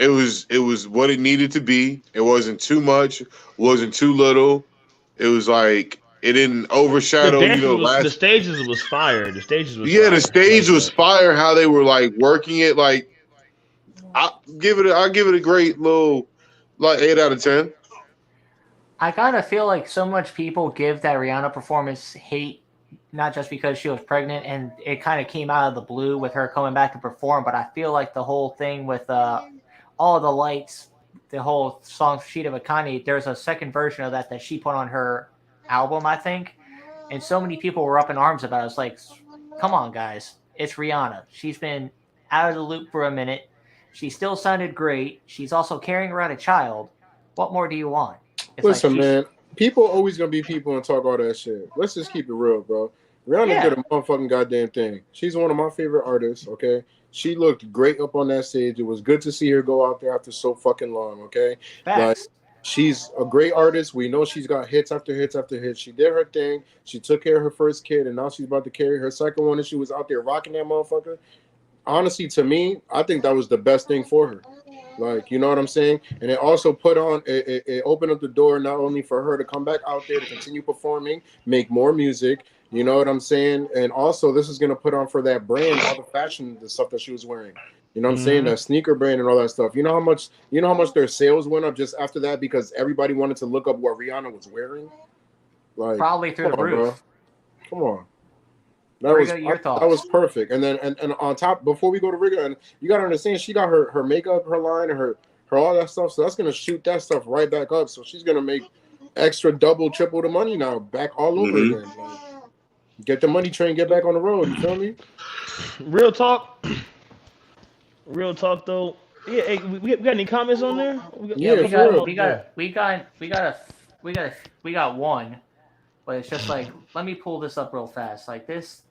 It was what it needed to be. It wasn't too much, wasn't too little. It was like it didn't The overshadow, dances was the last. stages was fire. The stages was Yeah, the fire. I stage like was that. fire. How they were like working it, like I'll give it a great little, like 8 out of 10. I kind of feel like so much people give that Rihanna performance hate, not just because she was pregnant and it kind of came out of the blue with her coming back to perform, but I feel like the whole thing with all of the lights, the whole song Sheet of a Kanye, there's a second version of that she put on her album, I think. And so many people were up in arms about it. It's like, come on, guys. It's Rihanna. She's been out of the loop for a minute. She still sounded great. She's also carrying around a child. What more do you want? It's like Listen, man, people always gonna be people and talk all that shit. Let's just keep it real, bro. Rihanna did a motherfucking goddamn thing. She's one of my favorite artists, okay? She looked great up on that stage. It was good to see her go out there after so fucking long, okay? Like, Facts. she's a great artist. We know she's got hits after hits after hits. She did her thing. She took care of her first kid, and now she's about to carry her second one, and she was out there rocking that motherfucker. Honestly, to me, I think that was the best thing for her. Like, you know what I'm saying? And it also put on, it opened up the door not only for her to come back out there to continue performing, make more music, you know what I'm saying? And also, this is going to put on for that brand, all the fashion, the stuff that she was wearing. You know what I'm saying? That sneaker brand and all that stuff. You know how much their sales went up just after that because everybody wanted to look up what Rihanna was wearing? Like, probably through the roof. bro. Come on. Rigga, your thoughts? That was perfect. And then and on top, before we go to Rigga, and you gotta understand, she got her makeup, her line, and her all that stuff. So that's gonna shoot that stuff right back up. So she's gonna make extra double, triple the money now, back all over again. Like, get the money train, get back on the road. You feel me? Real talk. Real talk though. Yeah, hey, we got any comments on there? We got one, but it's just like, let me pull this up real fast. Like this,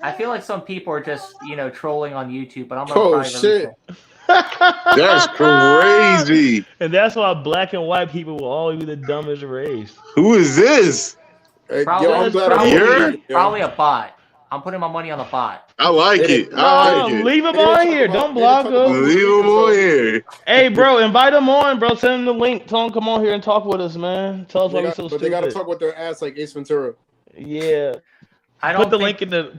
I feel like some people are just trolling on YouTube, but I'm gonna probably release it. That's crazy. And that's why black and white people will always be the dumbest race. Who is this? Hey, Probably a bot. I'm putting my money on the bot. I like it. I like it. Leave him on here. Don't block him. Leave him on here. Hey, bro, invite him on, bro. Send him the link. Tell him come on here and talk with us, man. Tell us why we're so stupid. They gotta talk with their ass like Ace Ventura. Yeah. Put the link in the.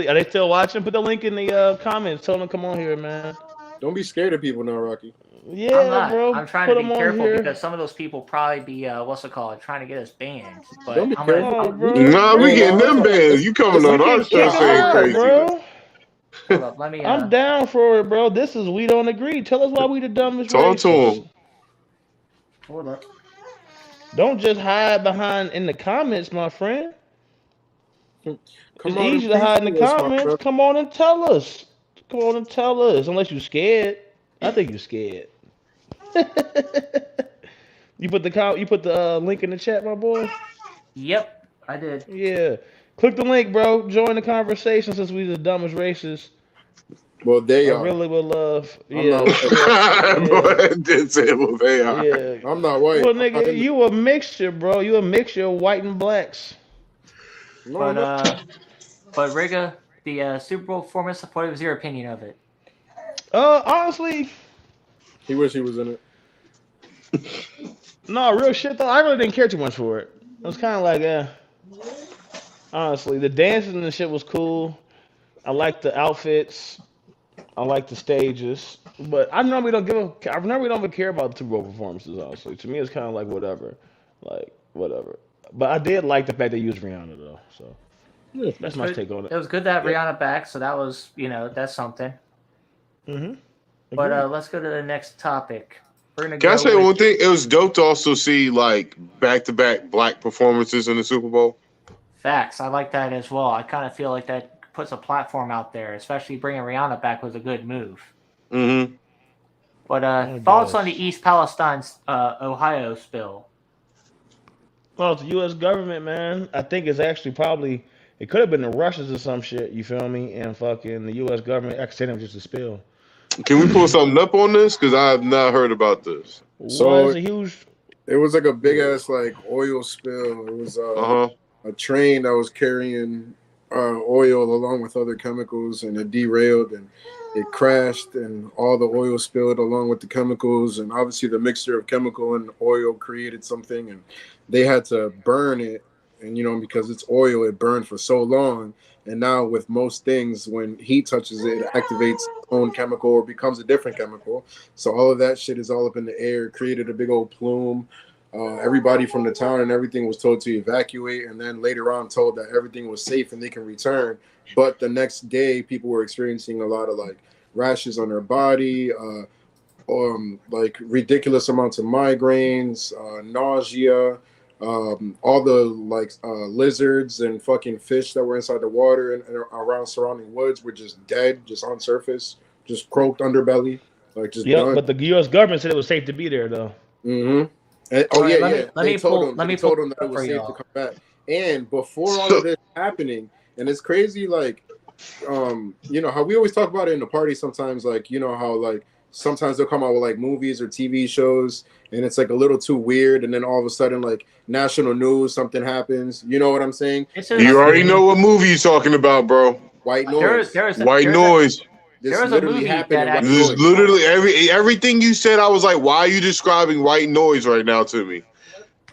Are they still watching? Put the link in the comments. Tell them to come on here, man. Don't be scared of people now, Rocky. Yeah, I'm not. bro. I'm trying to be careful because some of those people probably be trying to get us banned. But don't be careful. Nah, we getting them banned. You coming on our show saying crazy, bro? Hold up, let me. I'm down for it, bro. This is We Don't Agree. Tell us why we the dumbest. Talk to him. Hold up. Don't just hide behind in the comments, my friend. It's easy to hide in the comments. Come on and tell us. Come on and tell us. Unless you're scared. I think you're scared. You put the link in the chat, my boy? Yep, I did. Yeah. Click the link, bro. Join the conversation since we the dumbest races. Well, they are. I really would love. Boy, did say well, they are. Yeah. I'm not white. Well, nigga, you a mixture, bro. You a mixture of white and blacks. But Rigga, the Super Bowl performance, what was your opinion of it? Honestly, he wish he was in it. No, real shit though. I really didn't care too much for it. It was kind of like, honestly, the dancing and the shit was cool. I liked the outfits. I liked the stages. But I normally don't even care about the Super Bowl performances. Honestly, to me, it's kind of like whatever. But I did like the fact they used Rihanna though. So that's my take on it. It was good to have Rihanna back. So that was, that's something. But let's go to the next topic. Can I say one thing? It was dope to also see like back-to-back black performances in the Super Bowl. Facts. I like that as well. I kind of feel like that puts a platform out there, especially bringing Rihanna back was a good move. Mm-hmm. But I thoughts on guess. the East Palestine, Ohio spill? Well, it's the U.S. government, man. I think it's actually probably it could have been the Russians or some shit. You feel me? And fucking the U.S. government accidentally just a spill. Can we pull something up on this? Because I have not heard about this. What So is a huge? it was like a big ass like oil spill. It was Uh-huh. a train that was carrying oil along with other chemicals, and it derailed and it crashed, and all the oil spilled along with the chemicals, and obviously the mixture of chemical and oil created something, and they had to burn it, and because it's oil, it burned for so long, and now with most things, when heat touches it, it activates its own chemical or becomes a different chemical. So all of that shit is all up in the air. It created a big old plume. Everybody from the town and everything was told to evacuate, and then later on told that everything was safe and they can return. But the next day, people were experiencing a lot of like rashes on their body, like ridiculous amounts of migraines, nausea. All the like lizards and fucking fish that were inside the water and around surrounding woods were just dead, just on surface, just croaked underbelly, like just Yep. done. But the U.S. government said it was safe to be there though. Mm-hmm. All right, Yeah. let me pull They it told him that it up for was safe to y'all. come back. And before all of this happening, and it's crazy, like, how we always talk about it in the party sometimes, like, how like sometimes they'll come out with like movies or TV shows, and it's like a little too weird, and then all of a sudden, like national news, something happens. You know what I'm saying? You already know what movie you're talking about, bro. White Noise. White Noise. This there was a literally movie happened that in White This is Noise. literally everything you said. I was like, why are you describing White Noise right now to me?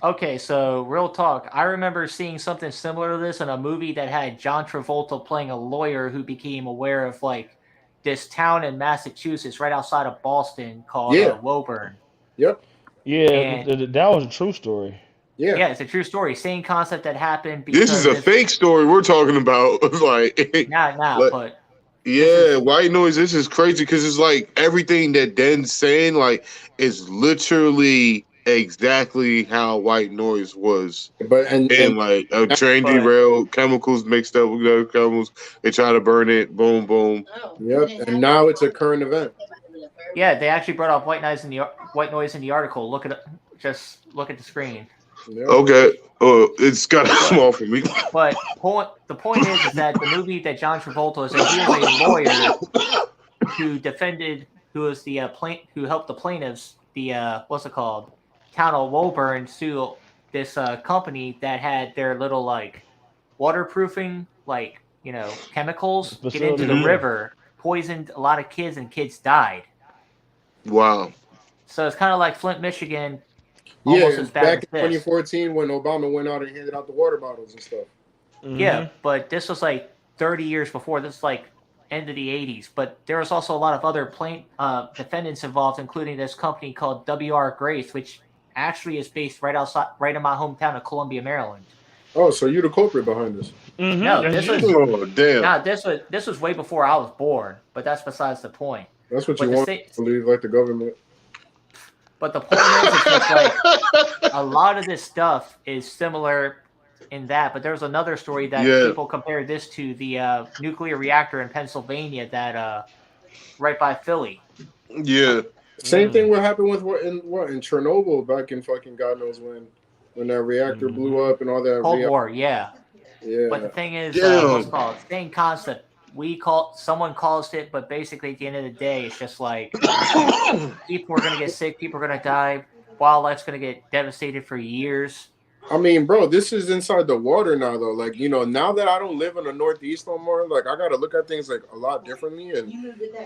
Okay, so real talk. I remember seeing something similar to this in a movie that had John Travolta playing a lawyer who became aware of like this town in Massachusetts right outside of Boston called Yeah. Woburn. Yep. Yeah, And that was a true story. Yeah. it's a true story. Same concept that happened This is a fake story we're talking about. Like, but yeah, White Noise. This is crazy because it's like everything that Den's saying, like, is literally exactly how White Noise was. But and like a train derailed, chemicals mixed up with other chemicals. They try to burn it. Boom, boom. Yep. And now it's a current event. Yeah, they actually brought up White Noise in the article. Look at the screen. Yep. Okay. It's got to come off for me. But the point is that the movie that John Travolta was in, he was a lawyer who was the who helped the plaintiffs, the what's it called, town of Woburn, sue this company that had their little like waterproofing chemicals get into the river, poisoned a lot of kids, and kids died. Wow. So it's kind of like Flint, Michigan. Yeah, Almost as bad back as in this. 2014 when Obama went out and handed out the water bottles and stuff. Yeah, but this was like 30 years before. This was like end of the 80s. But there was also a lot of other defendants involved, including this company called W.R. Grace, which actually is based right in my hometown of Columbia, Maryland. Oh, so you're the culprit behind this? No, this was damn. No, this was way before I was born. But that's besides the point. That's what you want to believe, like the government. But the point is, it's just like a lot of this stuff is similar in that. But there's another story that people compare this to the nuclear reactor in Pennsylvania that right by Philly. Yeah. Same thing would happen with in Chernobyl back in fucking God knows when that reactor blew up and all that. Cold War, yeah. Yeah. But the thing is, what's it called? Same concept. Someone calls it, but basically at the end of the day, it's just like people are gonna get sick, people are gonna die, wildlife's gonna get devastated for years. I mean, bro, this is inside the water now, though. Like, now that I don't live in the Northeast no more, like, I got to look at things, like, a lot differently. And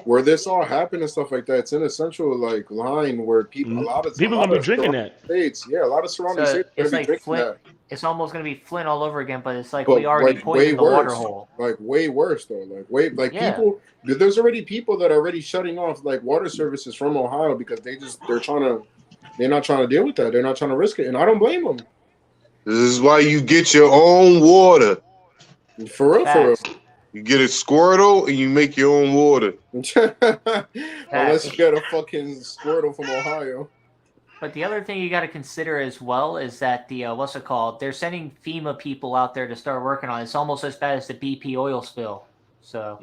where this all happened and stuff like that, it's in a central, like, line where people, a lot of going to be drinking that. States, yeah, a lot of surrounding states it's like drinking Flint. that. It's almost going to be Flint all over again, but it's like we already poisoned the water hole. Like, way worse, though. People, there's already people that are already shutting off, like, water services from Ohio because they're not trying to deal with that. They're not trying to risk it. And I don't blame them. This is why you get your own water. For real. You get a Squirtle and you make your own water. Unless you get a fucking Squirtle from Ohio. But the other thing you got to consider as well is that what's it called? They're sending FEMA people out there to start working on it. It's almost as bad as the BP oil spill. So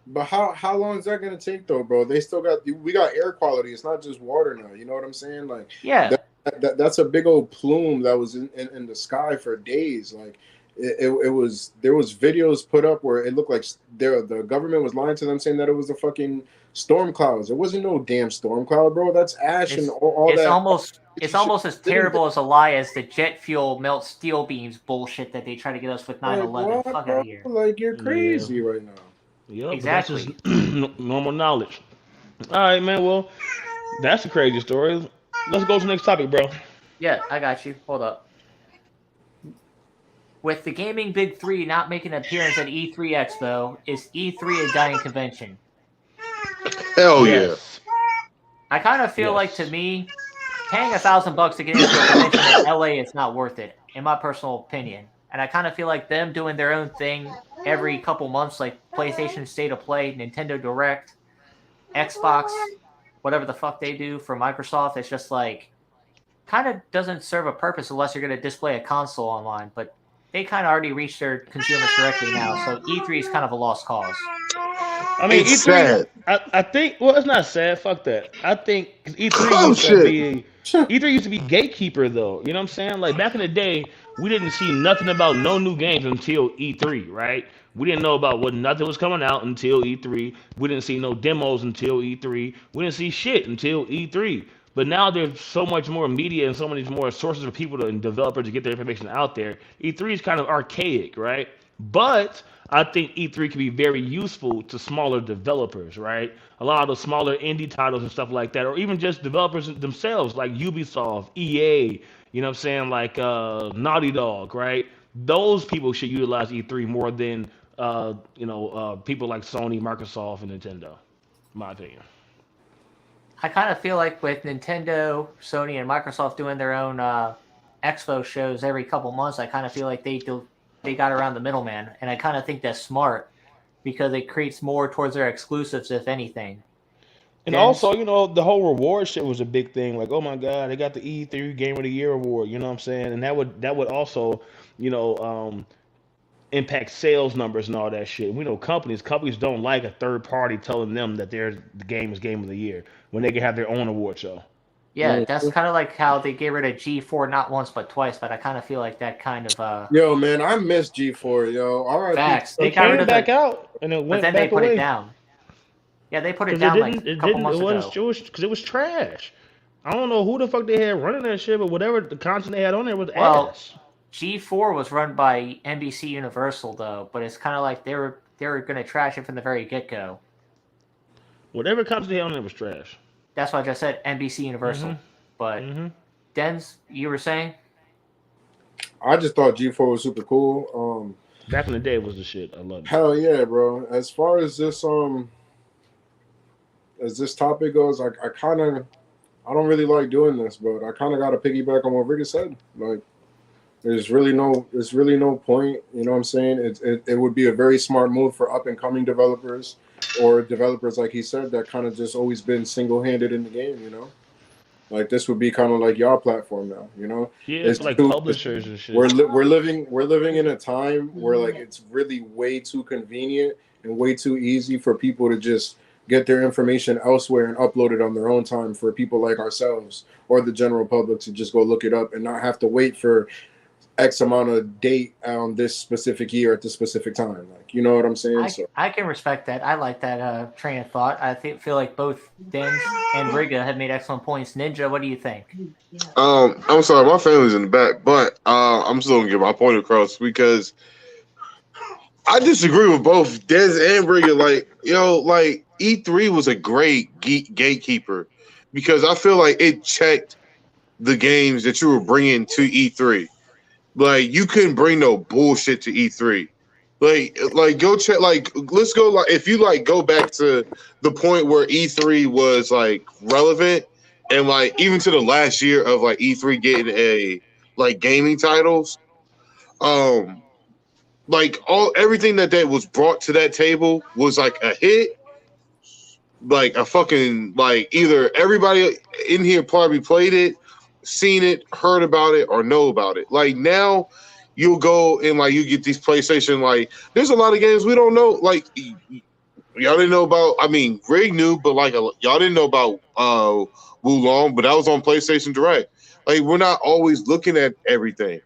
But how long is that gonna take though, bro? We got air quality. It's not just water now. You know what I'm saying? Like yeah, that's a big old plume that was in the sky for days. Like it was there was videos put up where it looked like the government was lying to them saying that it was a fucking storm clouds. It wasn't no damn storm cloud, bro. That's ash and all it's that. almost as terrible as a lie as the jet fuel melts steel beams bullshit that they try to get us with 9/11. Like, Fuck bro? out of here. Like you're crazy right now. Yep, Exactly. but that's just normal knowledge. All right, man. Well, that's a crazy story. Let's go to the next topic, bro. Yeah, I got you. Hold up. With the gaming big three not making an appearance at E3 Expo, is E3 a dying convention? Hell Yes. I kind of feel Yes. like, to me, paying $1,000 to get into a convention in LA is not worth it, in my personal opinion. And I kind of feel like them doing their own thing every couple months, like PlayStation State of Play, Nintendo Direct, Xbox, whatever the fuck they do for Microsoft, it's just like, kind of doesn't serve a purpose unless you're going to display a console online. But they kind of already reached their consumers directly now, so E3 is kind of a lost cause. I mean, It's E3. sad. I think. Well, it's not sad. Fuck that. I think 'cause E3 Oh, used to shit. be E3 used to be gatekeeper though. You know what I'm saying? Like back in the day, we didn't see nothing about no new games until E3, right? We didn't know about what nothing was coming out until E3. We didn't see no demos until E3. We didn't see shit until E3. But now there's so much more media and so many more sources for people and developers to get their information out there. E3 is kind of archaic, right? But I think E3 can be very useful to smaller developers, right? A lot of the smaller indie titles and stuff like that, or even just developers themselves, like Ubisoft, EA, you know what I'm saying, like Naughty Dog, right? Those people should utilize E3 more than people like Sony, Microsoft, and Nintendo. In my opinion. I kind of feel like with Nintendo, Sony, and Microsoft doing their own expo shows every couple months, I kind of feel like they got around the middleman, and I kind of think that's smart because it creates more towards their exclusives, if anything. And Then- also, the whole reward shit was a big thing. Like, oh my God, they got the E3 Game of the Year award. You know what I'm saying? And that would also, impact sales numbers and all that shit. We know companies don't like a third party telling them that the game is Game of the Year when they can have their own award show. Yeah, that's kind of like how they get rid of G4 not once but twice, but I kind of feel like that kind of Yo, man, I miss G4, yo. All right, facts. They They got rid came of back it, out and it but went then back they put away. it down. Yeah, they put it 'Cause down like a couple months ago. Because it was trash. I don't know who the fuck they had running that shit, but whatever the content they had on there was Well, ass. G4 was run by NBC Universal though, but it's kind of like they were going to trash it from the very get-go. Whatever content they had on there was trash. That's why I just said NBC Universal. But Denz, you were saying? I just thought G4 was super cool. Back in the day, it was the shit. I loved it. Hell yeah, bro. As far as this topic goes, I don't really like doing this, but I kind of got to piggyback on what Rigga said. Like, there's really no point. You know what I'm saying? It would be a very smart move for up and coming developers or developers, like he said, that kind of just always been single handed in the game. You know, like this would be kind of like your platform now. You know, Yeah, it's like publishers and shit. we're living in a time where like it's really way too convenient and way too easy for people to just get their information elsewhere and upload it on their own time for people like ourselves or the general public to just go look it up and not have to wait for X amount of date on this specific year at this specific time. Like, you know what I'm saying? I can respect that. I like that train of thought. I feel like both Denz and Rigga have made excellent points. Ninja, what do you think? I'm sorry, my family's in the back, but I'm still gonna get my point across because I disagree with both Dez and Rigga. Like E3 was a great gatekeeper because I feel like it checked the games that you were bringing to E3. Like, you couldn't bring no bullshit to E3. Like go check. Like, let's go. Like, if you like go back to the point where E3 was like relevant, and like even to the last year of like E3 getting a like gaming titles, like everything that was brought to that table was like a hit. Like a fucking like either everybody in here probably played it, seen it, heard about it, or know about it. Like now, you'll go and like you get these PlayStation. Like, there's a lot of games we don't know. Like, y'all didn't know about. I mean, Rig knew, but like y'all didn't know about Wulong, but that was on PlayStation Direct. Like, we're not always looking at everything.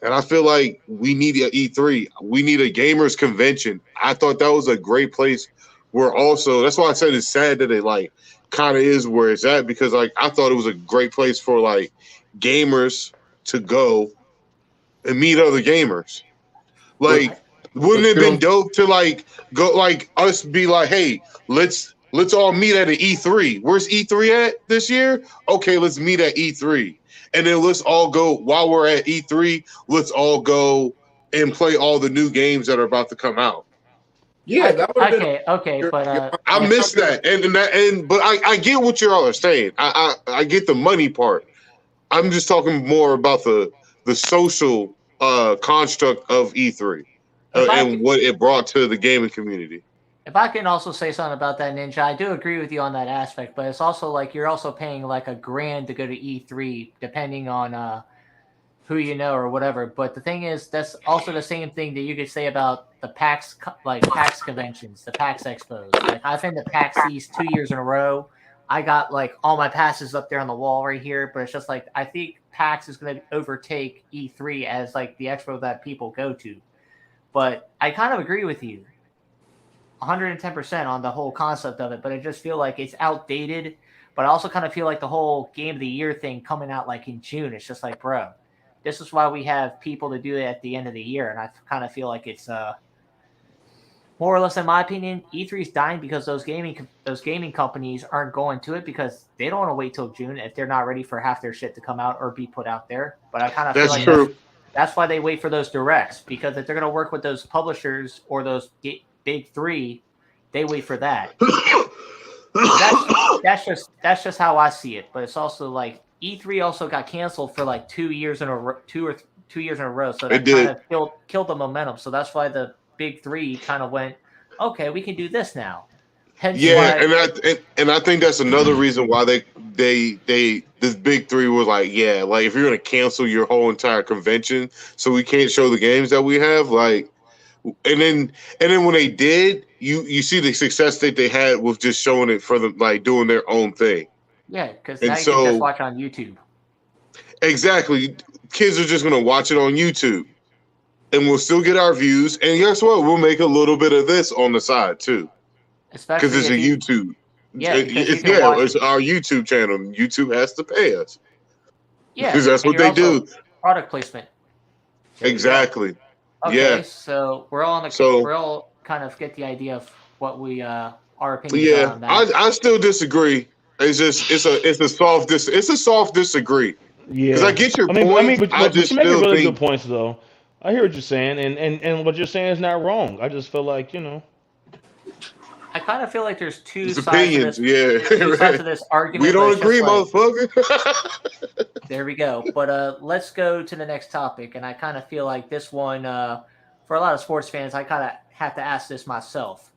And I feel like we need an E3. We need a gamers convention. I thought that was a great place where also, that's why I said it's sad that it like kind of is where it's at, because like I thought it was a great place for like gamers to go and meet other gamers. Like, wouldn't it have been dope to like go like us be like, hey, let's all meet at an E3. Where's E3 at this year? Okay, let's meet at E3. And then let's all go while we're at E3, let's all go and play all the new games that are about to come out. Yeah, that would okay, but I missed that. But I get what you all are saying. I get the money part. I'm just talking more about the social construct of E3 and what it brought to the gaming community. If I can also say something about that, Ninja, I do agree with you on that aspect, but it's also like you're also paying like $1,000 to go to E3, depending on who you know or whatever. But the thing is, that's also the same thing that you could say about the PAX conventions, the PAX expos. Like, I've been to PAX East 2 years in a row. I got like all my passes up there on the wall right here, but it's just like I think PAX is going to overtake E3 as like the expo that people go to. But I kind of agree with you 110% on the whole concept of it, but I just feel like it's outdated. But I also kind of feel like the whole Game of the Year thing coming out like in June, it's just like, bro, this is why we have people to do it at the end of the year. And I kind of feel like it's more or less, in my opinion, E3 is dying because those gaming companies aren't going to it because they don't want to wait till June if they're not ready for half their shit to come out or be put out there. But I kind of feel like that's why they wait for those directs, because if they're going to work with those publishers or those big three, they wait for that. That's just how I see it. But it's also like E3 also got canceled for like 2 years in a row, 2 years in a row. So that kind of killed the momentum. So that's why the big three kind of went, okay, we can do this now. Hence and I think that's another reason why they this big three was like, yeah, like if you're gonna cancel your whole entire convention, so we can't show the games that we have, like. And then when they did, you see the success that they had with just showing it for them, like doing their own thing. Yeah, because now you can just watch on YouTube. Exactly, kids are just gonna watch it on YouTube, and we'll still get our views. And guess what? We'll make a little bit of this on the side too, because it's a YouTube. Yeah, it's our YouTube channel. YouTube has to pay us. Yeah, because that's what they do. Product placement. Exactly. Okay, so we're all we're all kind of get the idea of what we our opinions on that. I still disagree. It's just it's a soft disagree. Yeah, because I get your point. But you make really good points though. I hear what you're saying, and what you're saying is not wrong. I just feel like I kind of feel like there's two sides opinions. Two sides of this argument. We don't agree, motherfucker. There we go. But let's go to the next topic. And I kind of feel like this one, for a lot of sports fans, I kind of have to ask this myself.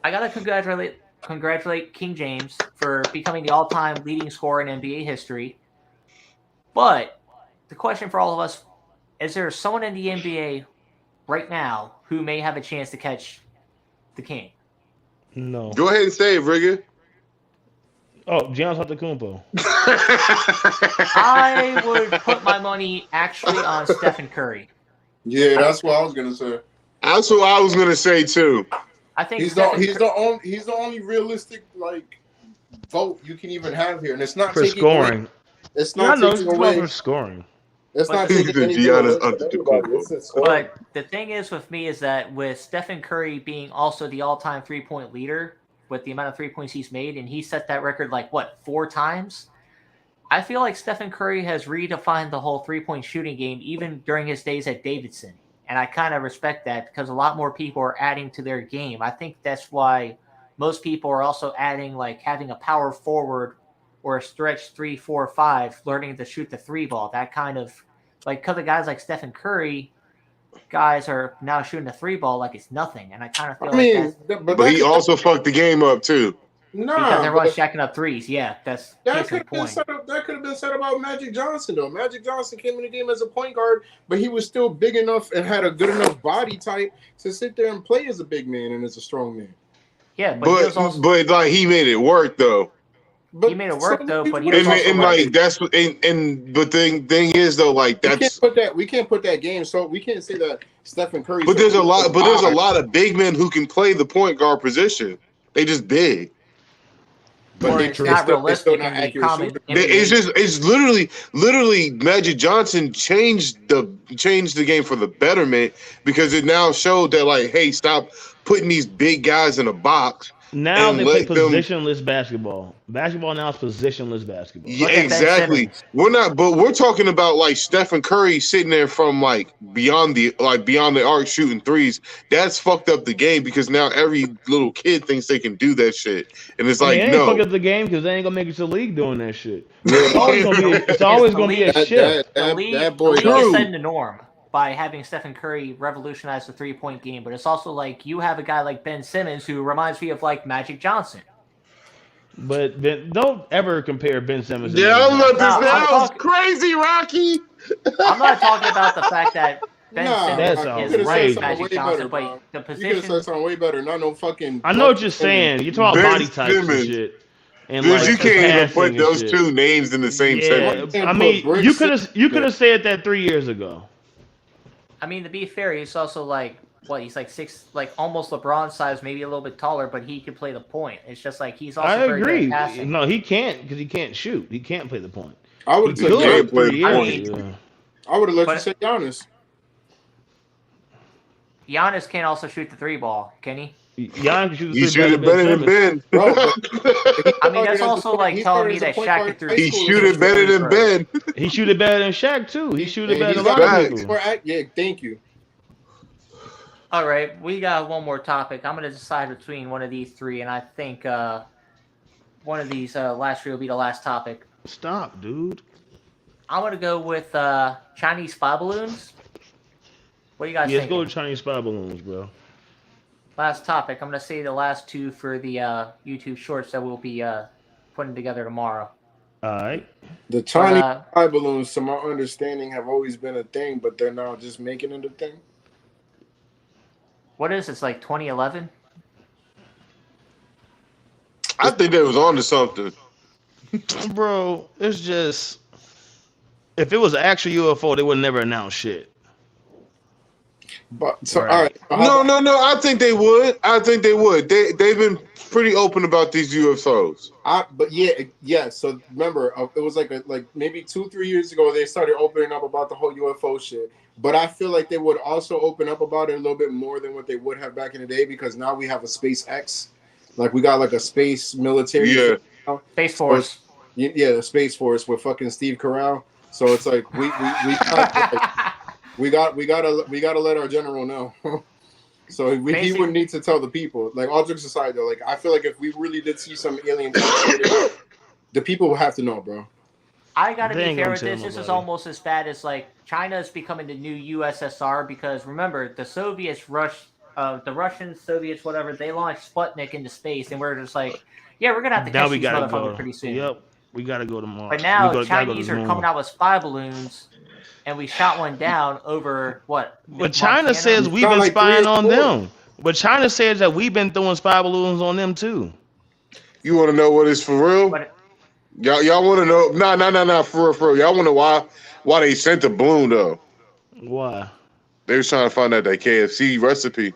I got to congratulate King James for becoming the all-time leading scorer in NBA history. But the question for all of us, is there someone in the NBA right now who may have a chance to catch the King? No. Go ahead and say it, Rigga. Oh, Giannis Antetokounmpo. I would put my money actually on Stephen Curry. Yeah, that's what I was gonna say. That's what I was gonna say too. I think he's the only realistic like vote you can even have here, and it's not for scoring. Away. It's not taking away for scoring. It's not taking anything away from everybody. But the thing is with me is that with Stephen Curry being also the all-time three-point leader with the amount of 3 points he's made, and he set that record like 4 times. I feel like Stephen Curry has redefined the whole 3-point shooting game even during his days at Davidson. And I kind of respect that because a lot more people are adding to their game. I think that's why most people are also adding like having a power forward or a stretch 3, 4, 5, learning to shoot the 3 ball. That kind of like because of guys like Stephen Curry, guys are now shooting the 3 ball like it's nothing. And I kind of feel but he also fucked the game up too. Nah, because everyone's but jacking up threes. Yeah, that's that case in could have been point. said. That could have been said about Magic Johnson though. Magic Johnson came in the game as a point guard, but he was still big enough and had a good enough body type to sit there and play as a big man and as a strong man. Yeah, but he was also but like he made it work though. But he made it work though. But he what was are you also And like, like that's and the thing is though, like that's we can't put that game. So we can't say that Stephen Curry. but there's a lot of big men who can play the point guard position. They just big. or it's not realistic in the common. It's literally Magic Johnson changed the game for the betterment because it now showed that like, hey, stop putting these big guys in a box. Now and they play let them- positionless basketball. Basketball now is positionless basketball. Yeah, Look at Ben exactly. Simmons. We're talking about like Stephen Curry sitting there from like beyond the arc shooting threes. That's fucked up the game because now every little kid thinks they can do that shit, and it's like They ain't no. fuck up the game because they ain't gonna make it to the league doing that shit. Yeah. It's always gonna be a shift. The league that boy is True. setting the norm by having Stephen Curry revolutionize the 3-point game. But it's also like you have a guy like Ben Simmons who reminds me of like Magic Johnson. But don't ever compare Ben Simmons. Yeah, I was about to No, say, that I'm was crazy, Rocky. I'm not talking about the fact that Ben that's Simmons outrageous. is Right. like Magic Johnson, but the You could have position. said something way better. Not no fucking. I know what you're saying. You're talking about Ben body types Simmons. and shit. And Dude, like you can't even passing put and those shit. two names in the same sentence. Yeah, I mean, you could have said that 3 years ago. I mean, to be fair, he's also like he's like almost LeBron size, maybe a little bit taller, but he can play the point. It's just like he's also I very good agree. at passing. No, he can't because he can't shoot. He can't play the point. I would He have could play 3 the years point. ago. I would have let you But- say Giannis. Giannis can also shoot the 3-ball, can he? Giannis can shoot the You three shoot it better than Simmons. Ben. Bro, I mean, that's also like telling me that Shaq could through. He shoot it better than Ben. He shoot it better than Shaq too. He shoot it better than a got lot of facts. people. Yeah, thank you. All right, we got one more topic. I'm going to decide between one of these three, and I think one of these last three will be the last topic. Stop, dude. I'm going to go with Chinese spy balloons. What do you guys Let's think? go with Chinese spy balloons, bro. Last topic. I'm going to say the last two for the YouTube shorts that we'll be putting together tomorrow. All right. The Chinese But, spy balloons, to my understanding, have always been a thing, but they're now just making it a thing. what is this, like 2011? I think they was on to something. Bro, it's just if it was an actual UFO, they would never announce shit. But so, Right. all right. No. I think they would. They've been pretty open about these UFOs. But yeah. So remember, it was like maybe 2-3 years ago they started opening up about the whole UFO shit. But I feel like they would also open up about it a little bit more than what they would have back in the day because now we have a SpaceX, like we got like a space military. Yeah. Space Force. Yeah, the Space Force with fucking Steve Carell. So it's like we gotta let our general know. So he wouldn't need to tell the people. Like all jokes aside, though, like I feel like if we really did see some alien, the people will have to know, bro. I gotta They be ain't fair gonna with tell this. This is nobody. almost as bad as like China is becoming the new USSR because remember the Soviets rushed, the Russians, Soviets, whatever. They launched Sputnik into space, and we're just like, yeah, we're gonna have to Now catch we these gotta motherfuckers go. pretty soon. Yep, we gotta go tomorrow. But now gotta go Chinese to are the moon. coming out with spy balloons, and we shot one down over what? But China Montana? says we've Sound been like spying 3 or on 4. them. But China says that we've been throwing spy balloons on them too. You want to know what is for real? But Y'all want to know? Nah, for real. Y'all want to know why they sent the balloon though? Why? They was trying to find out that KFC recipe.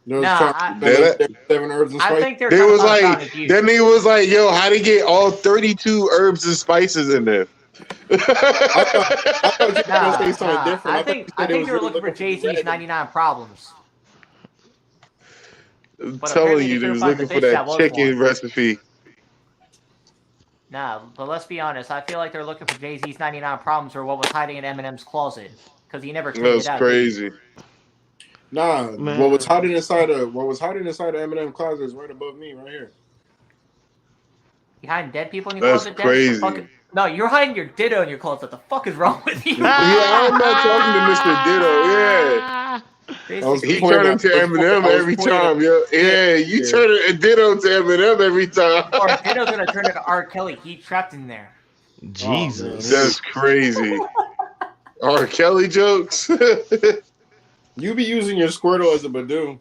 Nah, 7 herbs and I spices. think they're They talking was about like, Sonic Youth. that nigga was like, yo, how they get all 32 herbs and spices in there? I thought you were gonna say something Nah, different. I think thought you they said were it was looking for really Jay-Z's red. 99 Problems. I'm But telling apparently you, they they was couldn't find looking the for bitch that that was chicken one. recipe. Nah, but let's be honest. I feel like they're looking for Jay-Z's 99 Problems or what was hiding in Eminem's closet because he never cleaned That's it out. crazy. Nah, Man. what was hiding inside of Eminem closet is right above me, right here. You hiding dead people in your That's closet? Dad? crazy. Fucking- No, you're hiding your ditto in your closet. What the fuck is wrong with you? Yeah, I'm not talking to Mr. Ditto. Yeah. Basically, He turned into Eminem every time, yo. Yeah, you turn a ditto to Eminem every time. or Ditto's gonna turn into R. Kelly. He trapped in there. Jesus. That's crazy. R. Kelly jokes. You be using your Squirtle as a Badoo.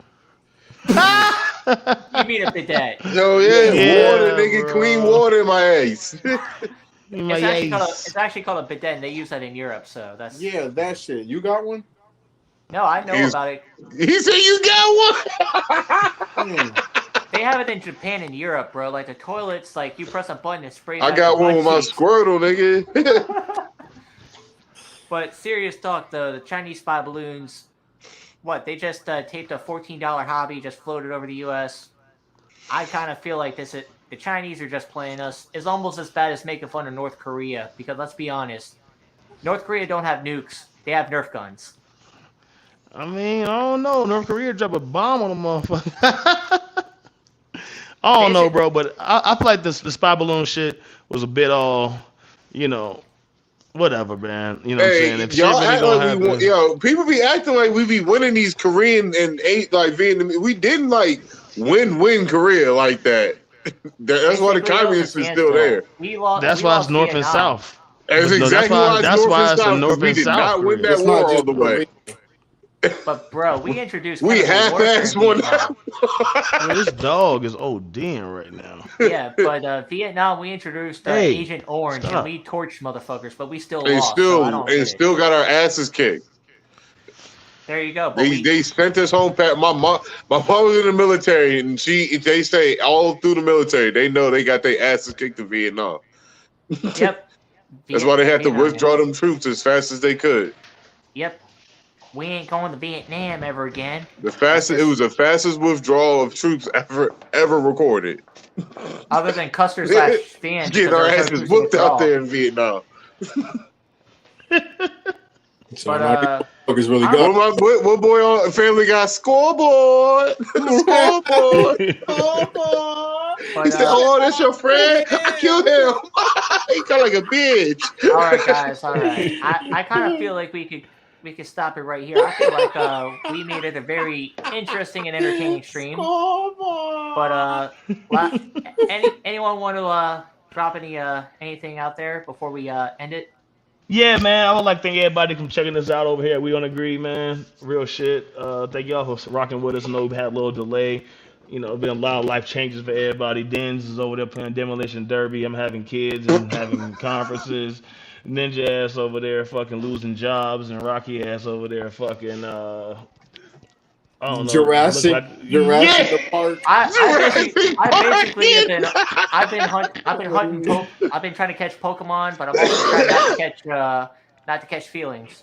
You mean a bidet? No, water, nigga, bro. clean water in my ass. It's actually called a bidet, and they use that in Europe. So that's that shit. You got one? No, I know about it. He said you got one. They have it in Japan and Europe, bro. Like the toilets, like you press a button and sprays. I got one with my Squirtle, nigga. But serious talk, though, the Chinese spy balloons. What, they just taped a $14 hobby, just floated over the U.S. I kind of feel like the Chinese are just playing us. It's almost as bad as making fun of North Korea, because let's be honest, North Korea don't have nukes. They have Nerf guns. I mean, I don't know. North Korea dropped a bomb on a motherfucker. I don't know, bro, but I feel like the spy balloon shit was a bit all, whatever, man. You know what I'm saying? If y'all shit really act gonna like happen, people be acting like we be winning these Korean and Vietnamese. We didn't win Korea like that. That's why the communists are still there. That's why it's North and South. That's exactly why it's North and South. We did not win that war all the way. But bro, we introduced. We half-assed one. This dog is ODing right now. Yeah, but Vietnam, we introduced Agent Orange, and we torched motherfuckers, but we still lost. Still got our asses kicked. There you go. They sent us home. My mom was in the military, and they say all through the military, they know they got their asses kicked in Vietnam. Yep. That's why they had to withdraw them troops as fast as they could. Yep. We ain't going to Vietnam ever again. It was the fastest withdrawal of troops ever recorded. Other than Custer / Van. Getting our asses whooped out there in Vietnam. But really good. What boy on Family Guy? Scoreboard. Scoreboard. He said, "Oh, that's your friend. I killed him. He got like a bitch." All right, guys. All right. I kind of feel like we could stop it right here. I feel like we made it a very interesting and entertaining stream. But anyone want to drop anything out there before we end it? Yeah, man. I would like to thank everybody for checking us out over here. We don't agree, man. Real shit. Thank y'all for rocking with us. I know we had a little delay. Been a lot of life changes for everybody. Denz is over there playing Demolition Derby. I'm having kids and having conferences. Ninja ass over there fucking losing jobs, and Rocky ass over there fucking I don't know. Jurassic Park. I've been trying to catch Pokemon, but I'm also trying not to catch feelings.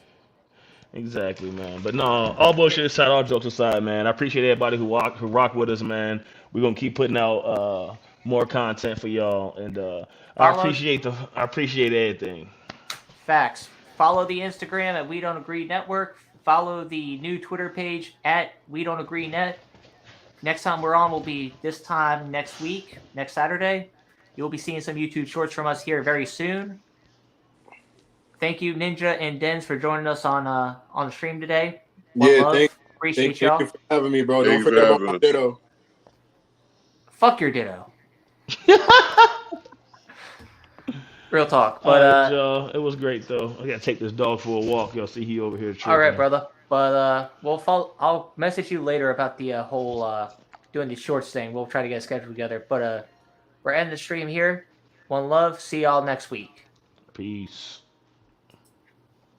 Exactly, man. But no, all bullshit aside, all jokes aside, man. I appreciate everybody who rock with us, man. We're gonna keep putting out more content for y'all, and I appreciate everything. Facts. Follow the Instagram at We Don't Agree Network. Follow the new Twitter page at We Don't Agree Net. Next time we're on will be this time next week, next Saturday. You'll be seeing some YouTube shorts from us here very soon. Thank you, Ninja and Denz, for joining us on the stream today. Appreciate y'all. Thank you for having me, bro. Don't forget about my ditto. Fuck your ditto. Real talk. But right, y'all, it was great though. I gotta take this dog for a walk. Y'all see he over here tripping. All right, brother. But I'll message you later about the whole doing the shorts thing. We'll try to get a schedule together. But we're ending the stream here. One love. See y'all next week. Peace.